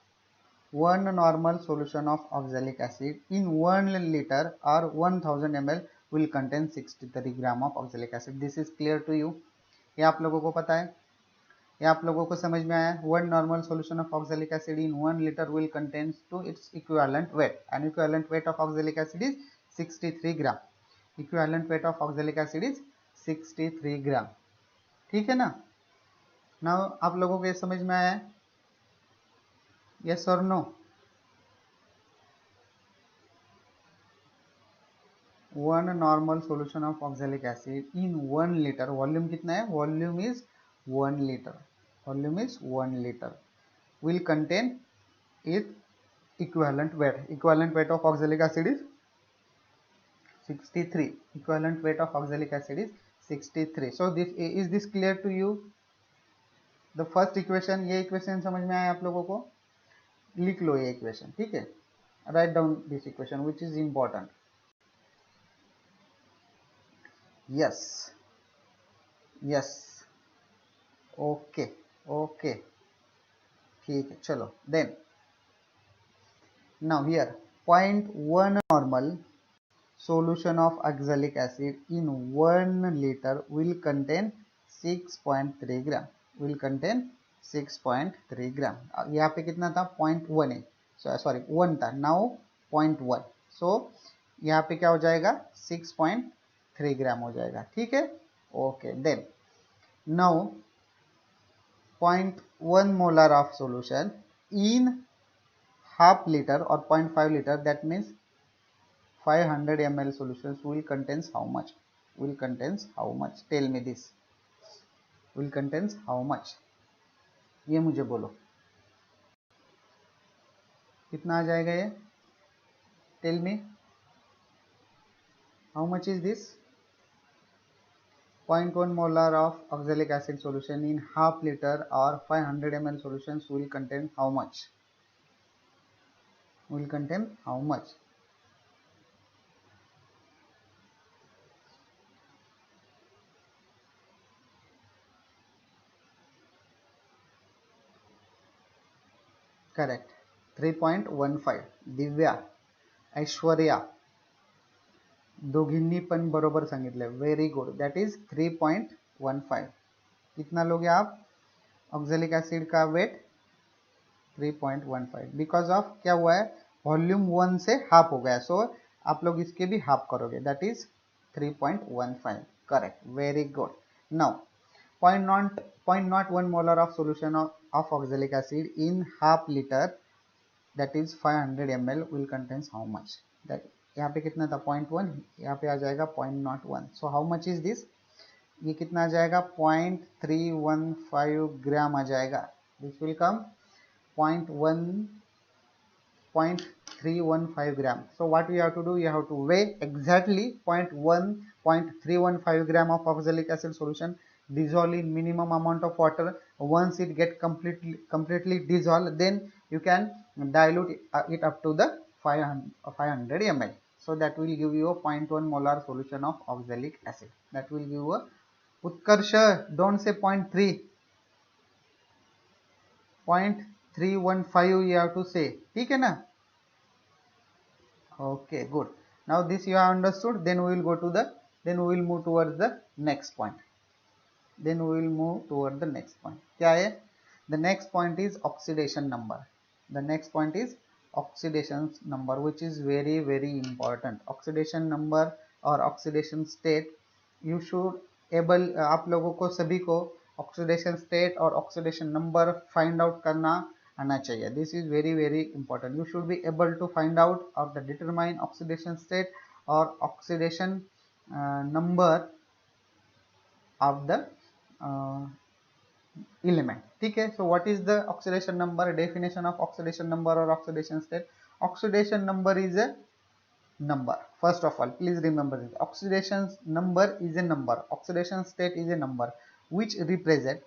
in 1 liter or 1000 ml will contain 63 gram of oxalic acid. This is clear to you? ये आप लोगों को पता है? ये आप लोगों को समझ में आया? One normal solution of oxalic acid in 1 liter will contain to its equivalent weight, and equivalent weight of oxalic acid is 63 gram. Equivalent weight of oxalic acid is 63 gram. ठीक है ना? Now आप लोगों को ये समझ में आया? Yes or no? One normal solution of oxalic acid in 1 liter, volume कितना है? Volume is 1 liter. Volume is 1 liter. Will contain its equivalent weight. Equivalent weight of oxalic acid is 63. Equivalent weight of oxalic acid is 63. So is this clear to you? The first equation, ये equation समझ में आया आप लोगों को? लिख लो ये equation, ठीक है? Write down this equation, which is important. Yes. Okay. ठीक है, चलो. Then now here 0.1 normal solution of oxalic acid in 1 liter will contain 6.3 gram. Will contain 6.3 gram. यहाँ पे कितना था? 0.1 है. सॉरी 1 था. Now 0.1. So यहाँ पे क्या हो जाएगा? 6.3 ग्राम हो जाएगा. ठीक है? Okay. Then now 0.1 molar of solution in half liter or 0.5 liter, that means 500 ml solutions will contains how much? Will contains how much? Tell me this. Will contains how much? ये मुझे बोलो. कितना आ जाएगा ये? Tell me. How much is this? 0.1 molar of oxalic acid solution in half liter or 500 ml solutions will contain how much? Will contain how much? Correct. 3.15. Divya, Aishwarya दोघींनी पण बरोबर सांगितले. Very good. That is 3.15. कितना लोगे आप? ऑक्जेलिक एसिड का wait 3.15. Because of क्या हुआ है? वॉल्यूम 1 से हाफ हो गया. सो आप लोग इसके भी हाफ करोगे. That is 3.15. Correct. Very good. Now 0.01 molar of solution of oxalic acid in half liter, that is 500 ml will contains how much? That यहाँ पे कितना था? 0.1. यहाँ पे आ जाएगा 0.01. So how much is this? ये कितना आ जाएगा? 0.315 ग्राम आ जाएगा. This will come 0.315 gram. So what we have to do? You have to weigh exactly 0.315 gram of oxalic acid solution dissolve in minimum amount of water. Once it get completely dissolved, then you can dilute it up to the 500 ml. So that will give you a 0.1 molar solution of oxalic acid. That will give you a Utkarsha, don't say 0.3. 0.315 you have to say. ठीक है ना? Okay, good. Now this you have understood. Then we will move towards the next point. क्या है? The next point is oxidation number. Oxidation number, which is very important. Oxidation number or oxidation state, you should able आप लोगों को सभी को oxidation state और oxidation number find out करना आना चाहिए. This is very important. You should be able to find out or the determine oxidation state or oxidation number of the element. ठीक है, so what is the oxidation number? Definition of oxidation number or oxidation state. Oxidation number is a number. First of all, please remember this. Oxidation number is a number. Oxidation state is a number which represent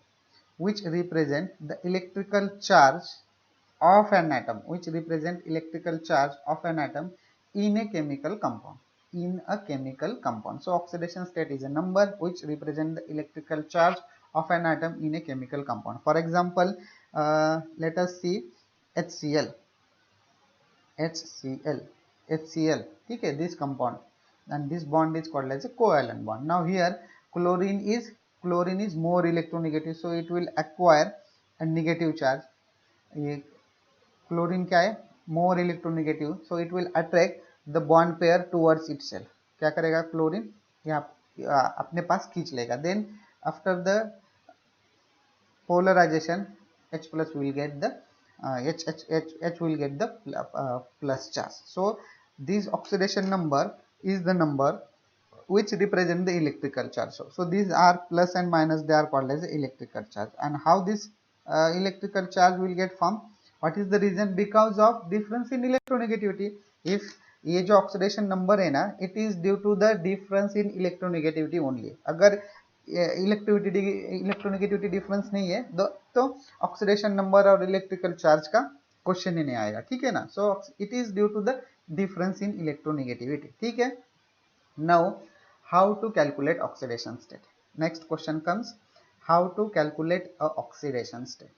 the electrical charge of an atom, which represent electrical charge of an atom in a chemical compound. In a chemical compound. So oxidation state is a number which represent the electrical charge of an atom in a chemical compound. For example, let us see HCl. HCl. Okay, this compound, and this bond is called as a covalent bond. Now here chlorine is more electronegative, so it will acquire a negative charge. Chlorine क्या है, more electronegative, so it will attract the bond pair towards itself. क्या करेगा chlorine, यहाँ अपने पास खींच लेगा. Then after the polarization H plus will get the H will get the plus charge. So this oxidation number is the number which represent the electrical charge. So these are plus and minus, they are called as electrical charge. And how this electrical charge will get formed? What is the reason? Because of difference in electronegativity. If ये जो oxidation number है ना, it is due to the difference in electronegativity only. अगर electronegativity difference नहीं है तो oxidation number और electrical charge का क्वेश्चन ही नहीं आएगा. ठीक है ना. So it is due to the difference in electronegativity. ठीक है. Now how to calculate oxidation state. Next question comes, how to calculate a oxidation state.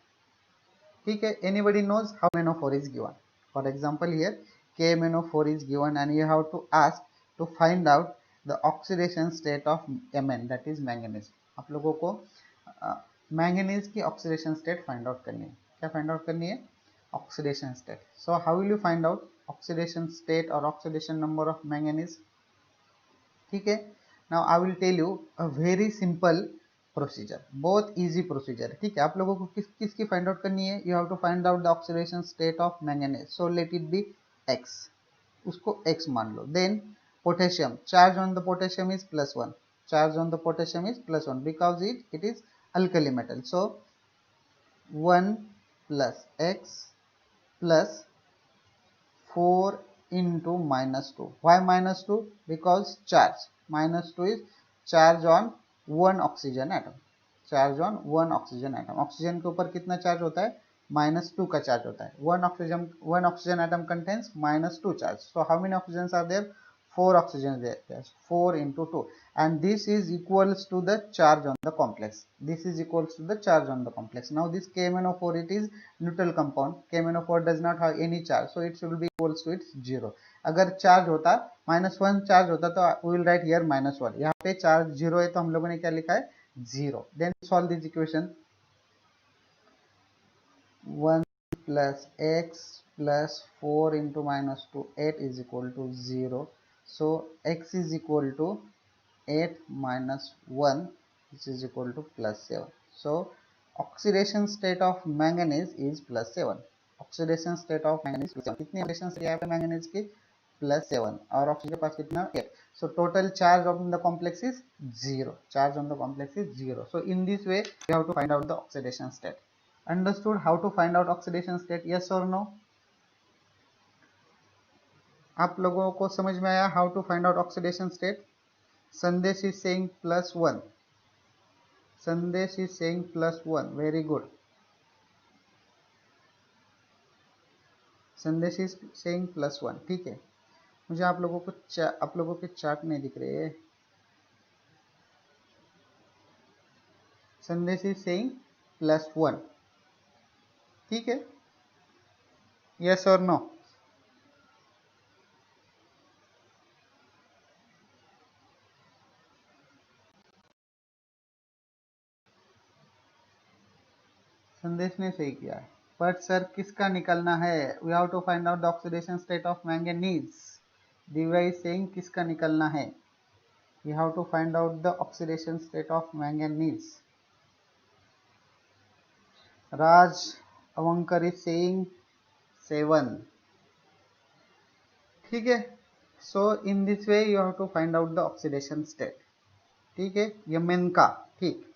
ठीक है. Anybody knows how MnO4 is given. For example, here KMnO4 is given and you have to ask to find out the oxidation state of Mn, that is manganese. आप लोगों को manganese की oxidation state find out करनी है. क्या find out करनी है? Oxidation state. So how will you find out oxidation state और ऑक्सीडेशन नंबर ऑफ मैंगनीज? ठीक है. Now I will tell you a very simple procedure, बहुत इजी प्रोसीजर. ठीक है. आप लोगों को किसकी फाइंड आउट करनी है? You have to find out the oxidation state of manganese. So let it be x, उसको x मान लो. Then potassium, charge on the potassium is +1. Charge on the potassium is +1 because it is alkali metal. So 1 plus x plus 4 into -2. Why -2? Because charge. -2 is charge on one oxygen atom. Charge on one oxygen atom. Oxygen के ऊपर कितना charge होता है? -2 का charge होता है. One oxygen atom contains -2 charge. So how many oxygen are there? 4 oxygens there. 4 into 2, and this is equals to the charge on the complex. This is equals to the charge on the complex. Now this KMnO4, it is neutral compound. KMnO4 does not have any charge, so it should be equals to its 0. अगर charge होता -1 charge होता तो we will write here -1. यहाँ पे charge 0 है तो हम लोगों ने क्या लिखा है? 0. Then solve this equation. 1 plus x plus 4 into -2, 8 is equal to 0. So x is equal to 8 minus 1, which is equal to +7. So oxidation state of manganese is +7. Oxidation state of manganese +7. कितनी oxidation state है manganese की? +7. और oxygen के पास कितना? 8. So total charge on the complex is 0. Charge on the complex is 0. So in this way you have to find out the oxidation state. Understood how to find out oxidation state? Yes or no? आप लोगों को समझ में आया how to find out oxidation state? Sandesh is saying +1. Sandesh is saying +1. Very good. Sandesh is saying +1. ठीक है. मुझे आप लोगों के चार्ट नहीं दिख रहे हैं. संदेश इज सेइंग +1. ठीक है. यस और नो? संदेश ने सही किया है. बट सर किसका निकलना है? We have to find out the oxidation state of manganese. Divya is saying किसका निकलना है? We have to find out the oxidation state of manganese. Raj Avankar is saying 7. ठीक है. So in this way you have to find out the oxidation state. ठीक है. Yemen का ठीक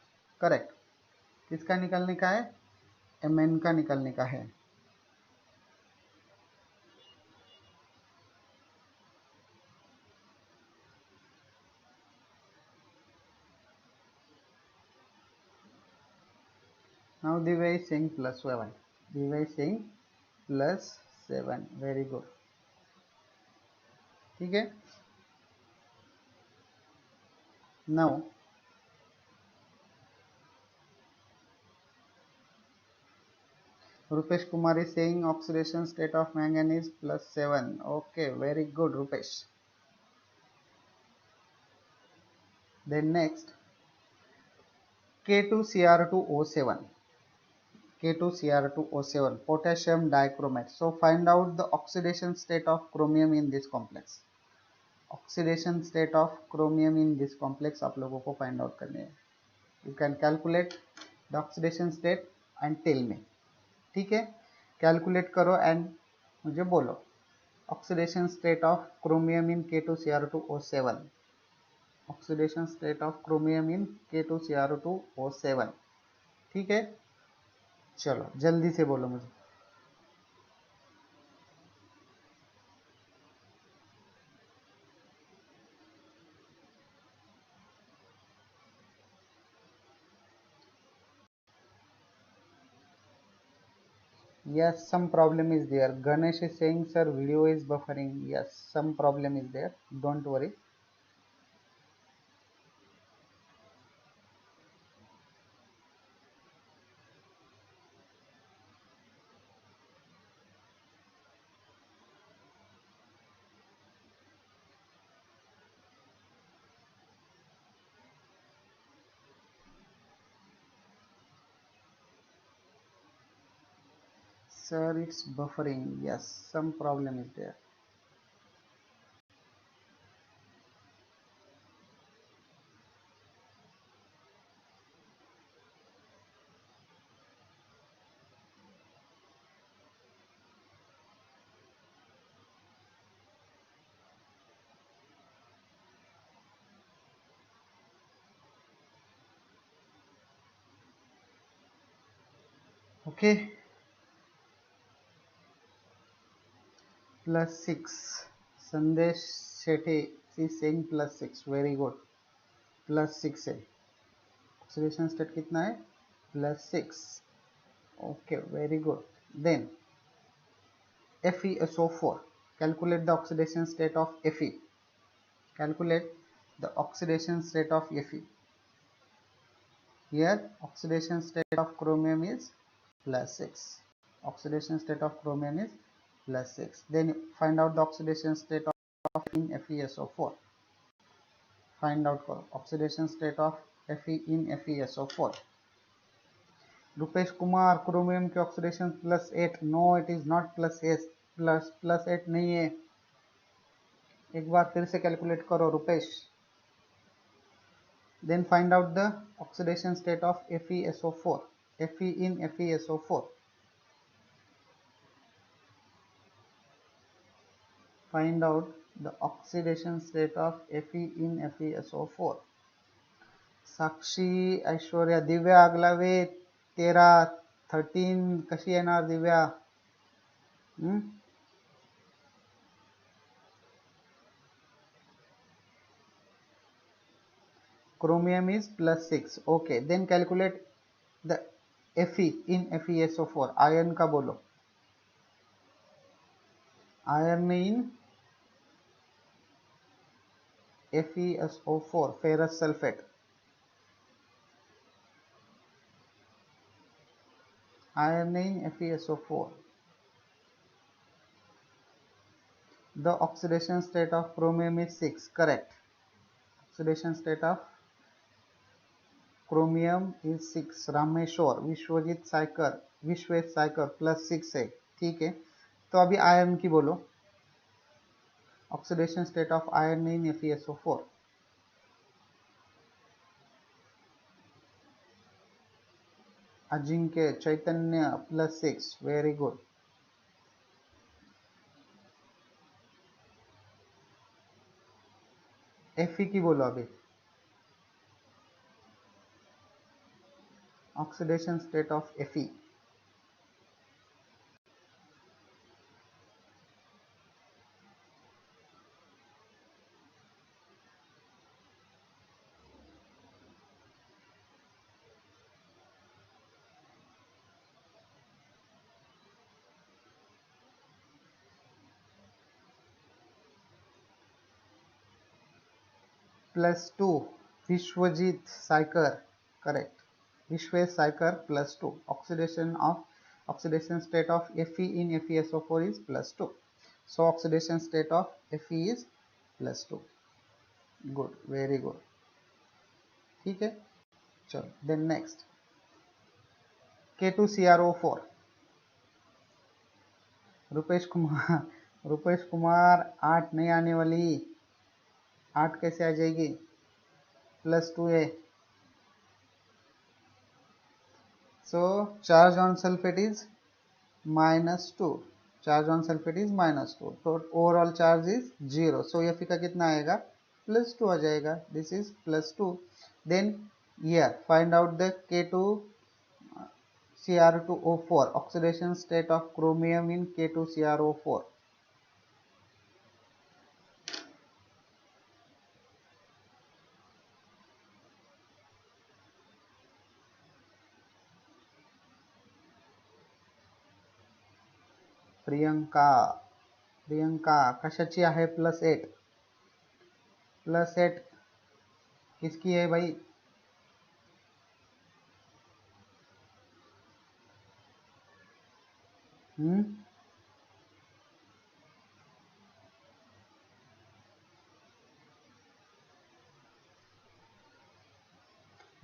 correct. किसका निकालने का है? Mn का निकालने का है। Now Divya is saying +7. Divya is saying +7. Very good. ठीक है। Now Rupesh Kumar is saying oxidation state of manganese +7. Okay, very good, Rupesh. Then next, K2Cr2O7. K2Cr2O7, potassium dichromate. So find out the oxidation state of chromium in this complex. Oxidation state of chromium in this complex आप लोगों को find out करने हैं. You can calculate the oxidation state and tell me. ठीक है, calculate करो and मुझे बोलो oxidation state of chromium in K2Cr2O7. Oxidation state of chromium in K2Cr2O7. ठीक है, चलो जल्दी से बोलो मुझे. Yes, some problem is there. Ganesh is saying, sir, video is buffering. Yes, some problem is there. Don't worry. Sir, it's buffering. Yes, some problem is there. Okay. +6. Sandesh Shetty is saying +6. Very good. +6 है. Oxidation state कितना है? +6. Okay, very good. Then FeSO4. Calculate the oxidation state of Fe. Calculate the oxidation state of Fe. Here oxidation state of chromium is +6. Oxidation state of chromium is +6. Then find out the oxidation state of in FeSO4. Find out oxidation state of Fe in FeSO4. Rupesh Kumar, chromium की oxidation +8. No, it is not +8. +8 नहीं है. एक बार फिर से calculate करो Rupesh. Then find out the oxidation state of FeSO4. Fe in FeSO4. Find out the oxidation state of Fe in FeSO4. साक्षी, ऐश्वर्या, दिव्या आगलावे 13, 13 कशी येणार Divya? Chromium is +6. Okay, then calculate the Fe in FeSO4. Iron का बोलो. Iron in FeSO4, ferrous sulfate. Iron in FeSO4. The oxidation state of chromium is 6. Correct. Oxidation state of chromium is 6. Rameshwar, Vishwajeet साइकर, Vishwesh साइकर +6 है. ठीक है, तो अभी iron की बोलो. Oxidation state of iron in FeSO4. Ajinkya, Chaitanya +6. Very good. Fe की बोलो अभी. oxidation state of Fe. +2. Vishwajit Saikar, correct. Vishwesh Saikar +2. Oxidation state of Fe in FeSO4 is +2. So oxidation state of Fe is +2. Good, very good. ठीक है, चलो. Then next K2CrO4. Rupesh Kumar 8 नहीं आने वाली. 8 कैसे आ जाएगी? +2A. So charge on sulfate is -2. Charge on sulfate is -2. So overall charge is 0. So Fe का कितना आएगा? +2 आ जाएगा. This is +2. Then here find out the K2Cr2O4, oxidation state of chromium in K2CrO4. Priyanka कशाची आहे? +8. +8 किसकी है भाई?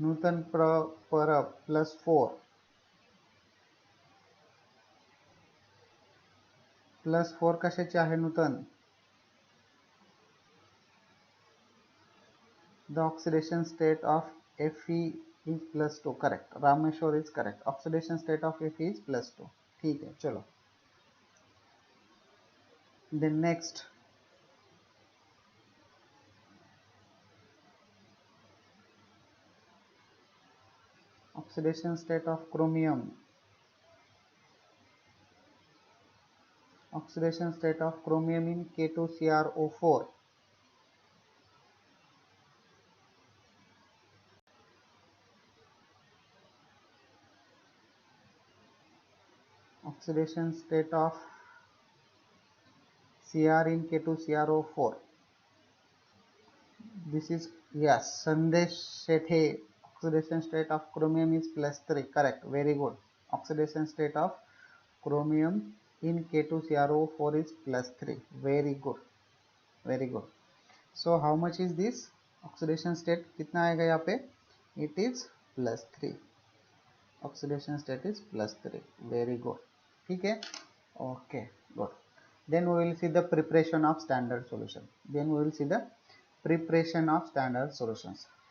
नूतन परब +4. +4 कशाची आहे नूतन? The oxidation state of Fe is +2. correct. Rameshwar is correct. Oxidation state of Fe is +2. ठीक है, चलो. Then next oxidation state of chromium. Oxidation state of chromium in K2CrO4. Oxidation state of Cr in K2CrO4. This is, yes, Sandesh Shethe. Oxidation state of chromium is +3. correct, very good. Oxidation state of chromium in K2CrO4 is +3. very good, very good. So how much is this oxidation state? कितना आएगा यहाँ पे? It is +3. oxidation state is +3. very good. ठीक है, okay, good. Then we will see the preparation of standard solution.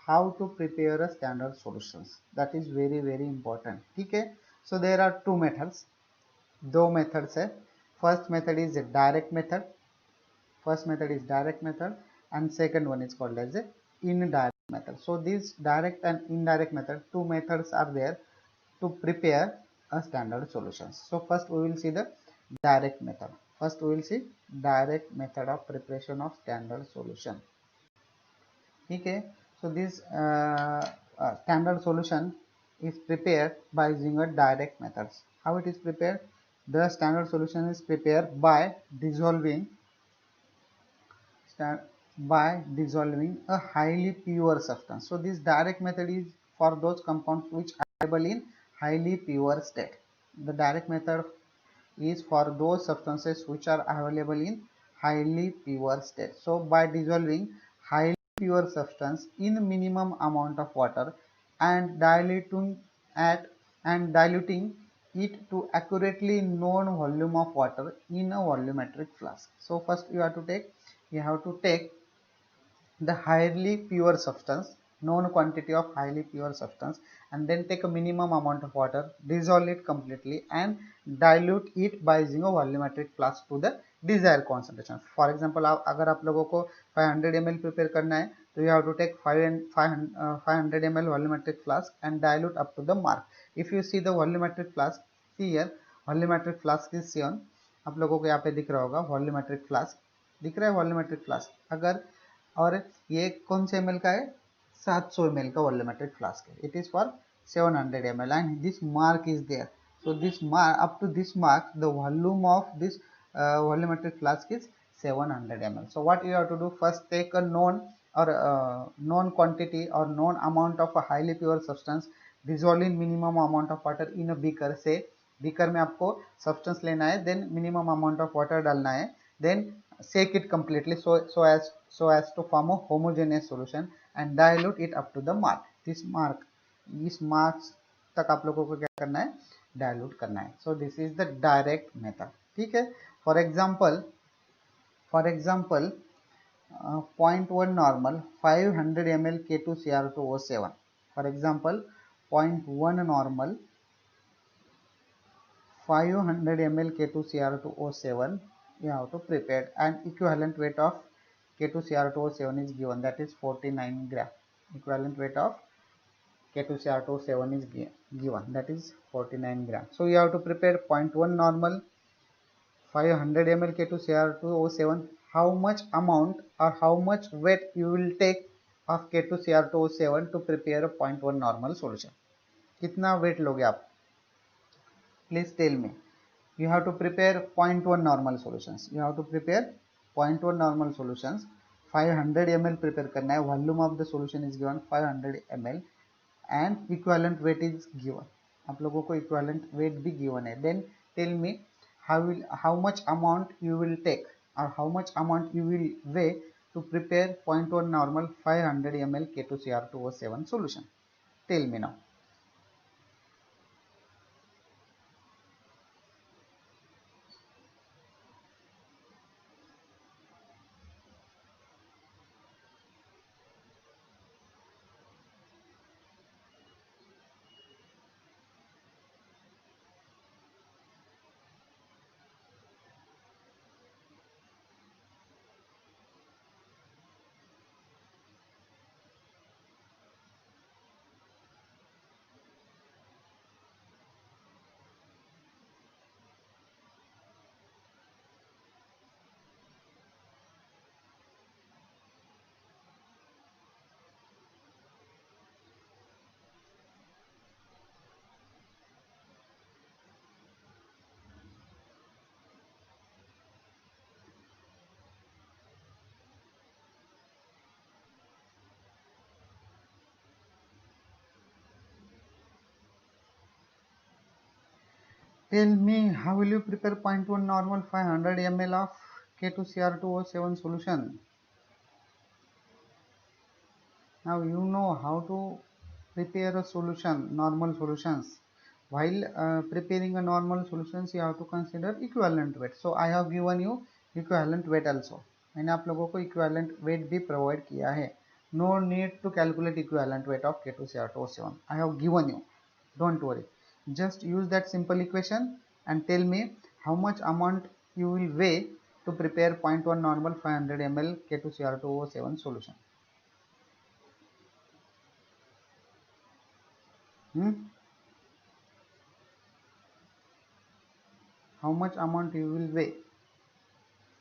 How to prepare a standard solutions, that is very very important. ठीक है, so there are two methods. दो methods है. First method is a direct method. And second one is called as a indirect method. So these direct and indirect method, two methods are there to prepare a standard solutions. So first we will see the direct method. Of preparation of standard solution. Okay, so this standard solution is prepared by using a direct methods. How it is prepared? The standard solution is prepared by dissolving a highly pure substance. So this direct method is for those compounds which are available in highly pure state. The direct method is for those substances which are available in highly pure state. So by dissolving highly pure substance in minimum amount of water and diluting it to accurately known volume of water in a volumetric flask. So first you have to take the highly pure substance, known quantity of highly pure substance, and then take a minimum amount of water, dissolve it completely and dilute it by using a volumetric flask to the desired concentration. For example, अगर आप लोगों को 500 ml prepare करना है So you have to take 500 ml volumetric flask and dilute up to the mark. If you see the volumetric flask, see here volumetric flask is shown. आप लोगों को यहाँ पे दिख रहा होगा volumetric flask, दिख रहा है volumetric flask अगर, और ये कौन से ml का है, 700 ml का volumetric flask है. It is for 700 ml and this mark is there. So this mark, up to this mark, the volume of this volumetric flask is 700 ml. So what you have to do, first take a known or known quantity or known amount of a highly pure substance dissolved in minimum amount of water in a beaker. से beaker में आपको substance लेना है, then minimum amount of water डालना है, then shake it completely so as to form a homogeneous solution and dilute it up to the mark. This mark, इस marks तक आप लोगों को क्या करना है, डायल्यूट करना है. सो this is the direct method. ठीक है. For example 0.1 normal 500 ml K2Cr2O7. For example, 0.1 normal 500 ml K2Cr2O7 you have to prepare, and equivalent weight of K2Cr2O7 is given, that is 49 gram. Equivalent weight of K2Cr2O7 is given, that is 49 gram. So you have to prepare 0.1 normal 500 ml K2Cr2O7. How much amount or how much weight you will take of K2Cr2O7 to prepare a 0.1 normal solution? कितना weight लोगे आप? Please tell me. You have to prepare 0.1 normal solutions. You have to prepare 0.1 normal solutions. 500 ml prepare करना है. Volume of the solution is given 500 ml and equivalent weight is given. आप लोगों को equivalent weight भी given है. Then tell me how much amount you will take or how much amount you will weigh to prepare 0.1 normal 500 ml K2Cr2O7 solution. Tell me now. Tell me, how will you prepare 0.1 normal 500 ml of K2Cr2O7 solution? Now you know how to prepare a solution, normal solutions. While preparing a normal solutions, you have to consider equivalent weight. So I have given you equivalent weight also. मैंने आप लोगों को equivalent weight भी provide किया है. No need to calculate equivalent weight of K2Cr2O7. I have given you. Don't worry. Just use that simple equation and tell me how much amount you will weigh to prepare 0.1 normal 500 ml K2Cr2O7 solution. How much amount you will weigh?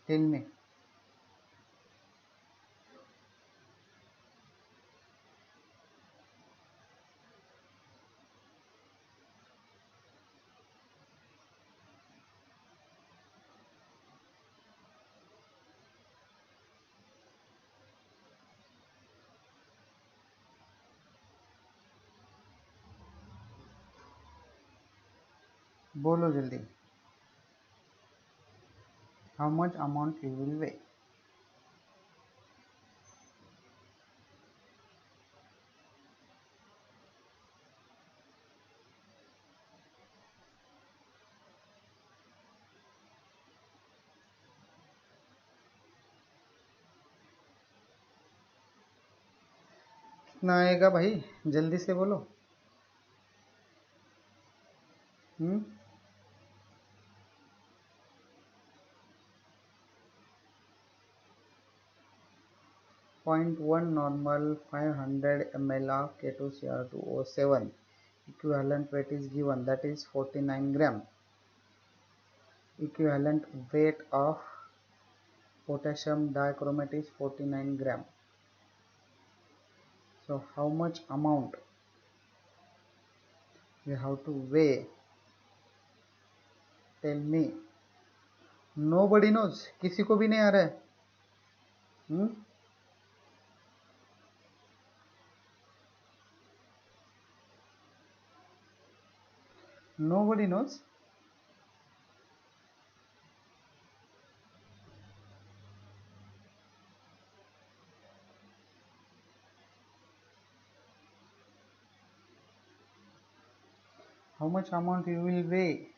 Tell me. बोलो जल्दी. How much amount you will weigh? कितना आएगा भाई, जल्दी से बोलो. 0.1 normal 500 ml of K2Cr2O7 equivalent weight is given, that is 49 gram. Equivalent weight of potassium dichromate is 49 gram. So how much amount we have to weigh? Tell me. Nobody knows. किसी को भी नहीं आ रहा है. Nobody knows. How much amount you will weigh?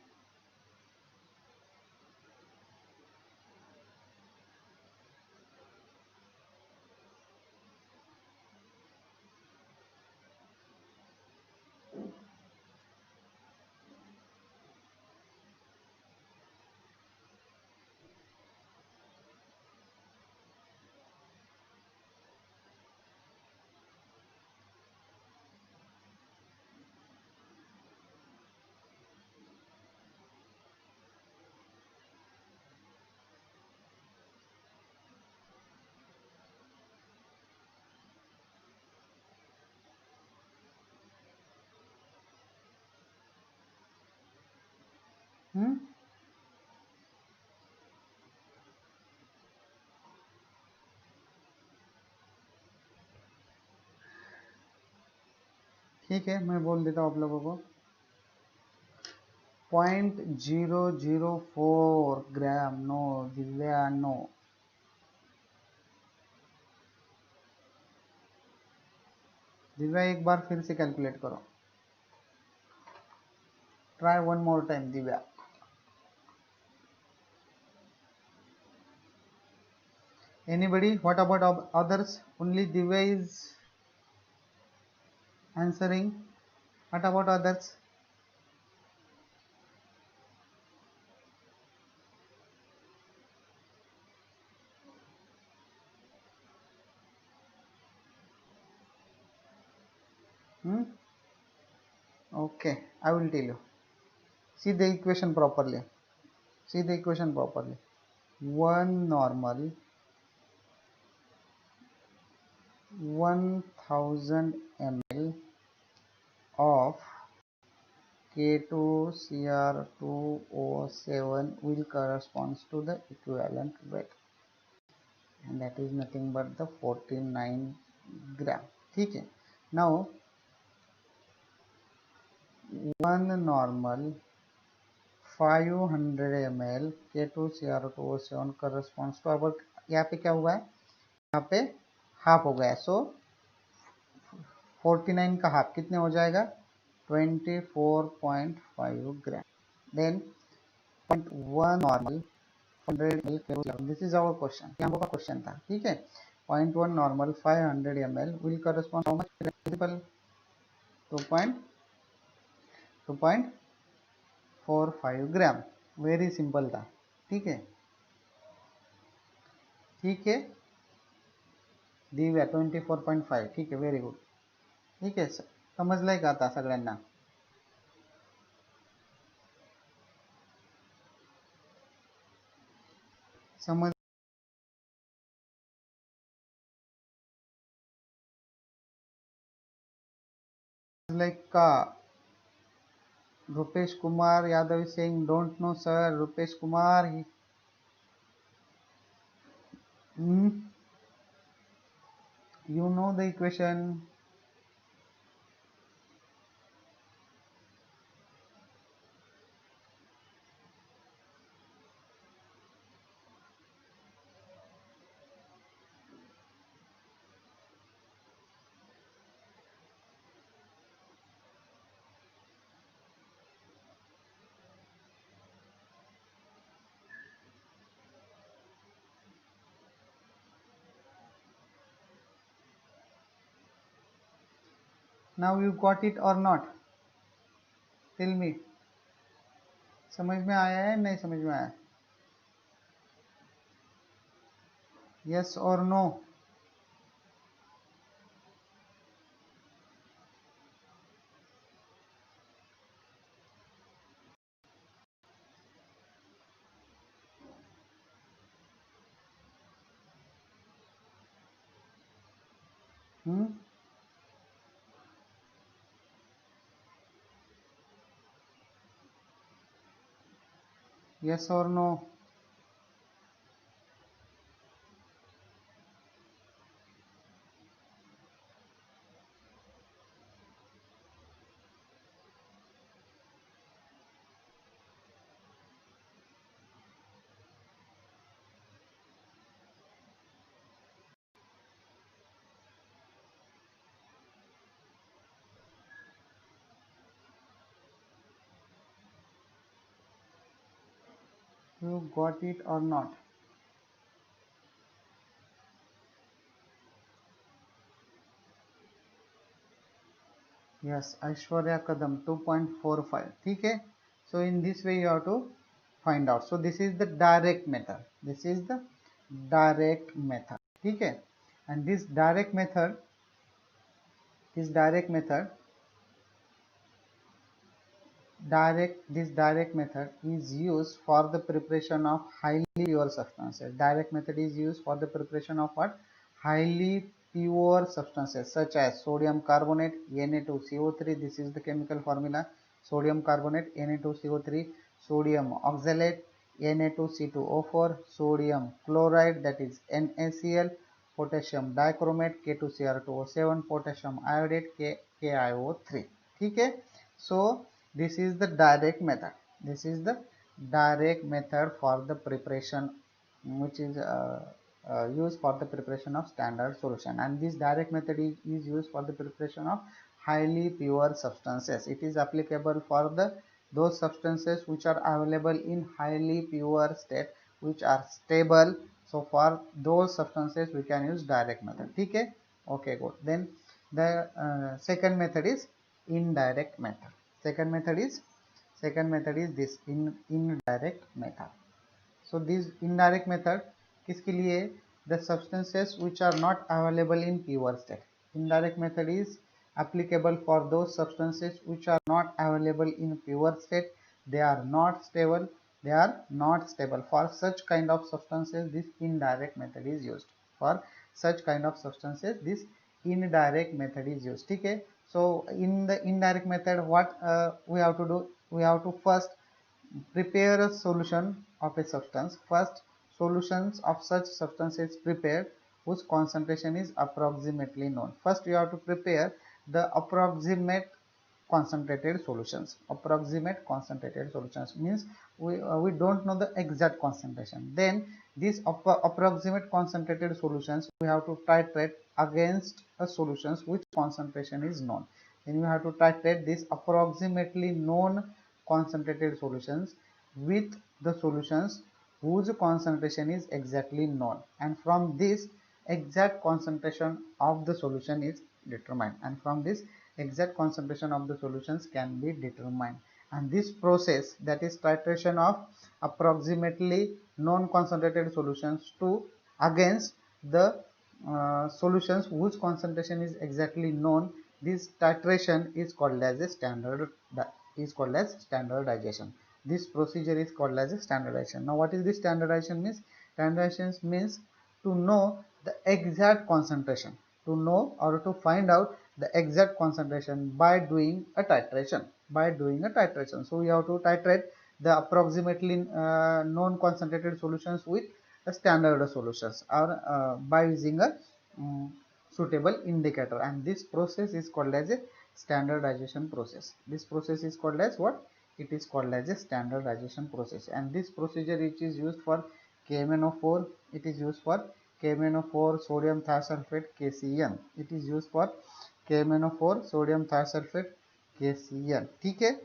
ठीक है, मैं बोल देता हूँ आप लोगों को. 0.004 gram. No Divya, no. Divya एक बार फिर से कैलकुलेट करो. Try one more time Divya. Anybody? What about others? Only Divya is answering. What about others? Okay, I will tell you. See the equation properly. See the equation properly. 1 normal 1000 ml of K2Cr2O7 will corresponds to the equivalent weight, and that is nothing but the 49 gram. ठीक है. Now 1 normal 500 ml K2Cr2O7 corresponds to, अब यहाँ पे क्या हुआ है, यहाँ पे हाफ हो गया. सो 49 का हाफ कितने हो जाएगा? 24.5 gram. Then 0.1 normal 100 ml K2Cr2, this is our question. यहाँ का क्वेश्चन था. ठीक है. 0.1 normal 500 ml will correspond how much? Principal 2.45 gram. Very simple था. ठीक है. ठीक है. दिव्या 24.5. ठीक आहे, व्हेरी गुड. ठीक आहे, समजलंय का आता सगळ्यांना? समजलंय का? Rupesh Kumar Yadav is saying don't know sir. Rupesh Kumar, you know the equation. Now you got it or not? Tell me. समझ में आया है नहीं समझ में आया? Yes or no? Yes or no? You got it or not? Yes, Aishwarya Kadam 2.45. Okay. So in this way you have to find out. So this is the direct method. This is the direct method. Okay. And this direct method, this direct method this direct method is used for the preparation of highly pure substances. Direct method is used for the preparation of what? Highly pure substances such as sodium carbonate, Na2CO3. This is the chemical formula. Sodium carbonate, Na2CO3, sodium oxalate, Na2C2O4, sodium chloride, that is NaCl, potassium dichromate, K2Cr2O7, potassium iodate, KiO3. Okay. So this is the direct method. This is the direct method for the preparation, which is used for the preparation of standard solution, and this direct method is used for the preparation of highly pure substances. It is applicable for the those substances which are available in highly pure state, which are stable. So for those substances we can use direct method. Okay. Okay, good. Then the second method is indirect method. Second method is this indirect method. So this indirect method किसके लिए? The substances which are not available in pure state. Indirect method is applicable for those substances which are not available in pure state. They are not stable. For such kind of substances, this indirect method is used. For such kind of substances, this indirect method is used. Okay. So in the indirect method, what we have to do? We have to first prepare a solution of a substance. First, solutions of such substance is prepared whose concentration is approximately known. First, you have to prepare the approximate concentrated solutions. Approximate concentrated solutions means we don't know the exact concentration. Then these approximate concentrated solutions we have to titrate against a solutions which concentration is known. Then you have to titrate this approximately known concentrated solutions with the solutions whose concentration is exactly known, and from this exact concentration of the solution is determined, and from this exact concentration of the solutions can be determined. And this process, that is titration of approximately known concentrated solutions to against the solutions whose concentration is exactly known, this titration is called as a standardization. This procedure is called as a standardization. Now what is this standardization means? Standardization means to know the exact concentration, to know or to find out the exact concentration by doing a titration. So we have to titrate the approximately known concentrated solutions with the standard solutions, or by using a suitable indicator, and this process is called as a standardization process. This process is called as what? It is called as a standardization process, and this procedure which is used for KMnO4, it is used for KMnO4 sodium thiosulfate KCN. It is used for KMnO4 sodium thiosulfate KCN. Okay.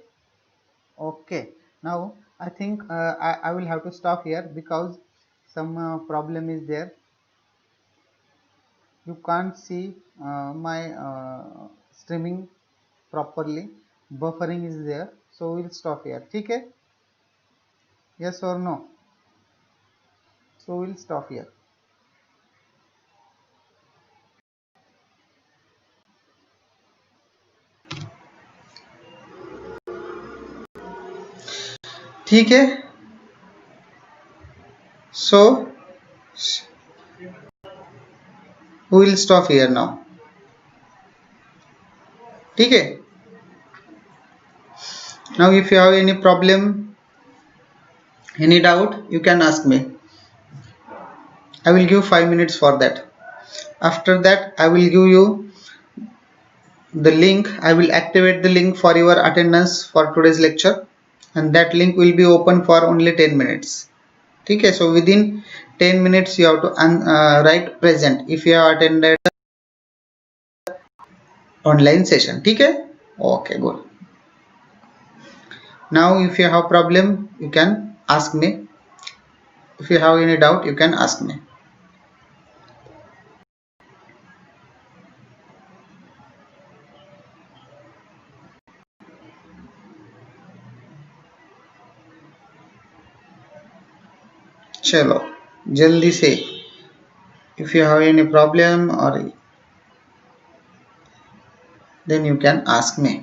Okay. Now I think I will have to stop here because some problem is there. You can't see my streaming properly. Buffering is there, so we'll stop here. Okay. Yes or no? So we'll stop here. ठीक है. So we will stop here now. ठीक है. Now if you have any problem, any doubt, you can ask me. I will give 5 minutes for that. After that I will give you the link. I will activate the link for your attendance for today's lecture, and that link will be open for only 10 minutes. ठीक है. So within 10 minutes you have to write present if you have attended online session. ठीक है. Okay, good. Now if you have problem, you can ask me. If you have any doubt, you can ask me. चलो जल्दी से. If you have any problem, or then you can ask me.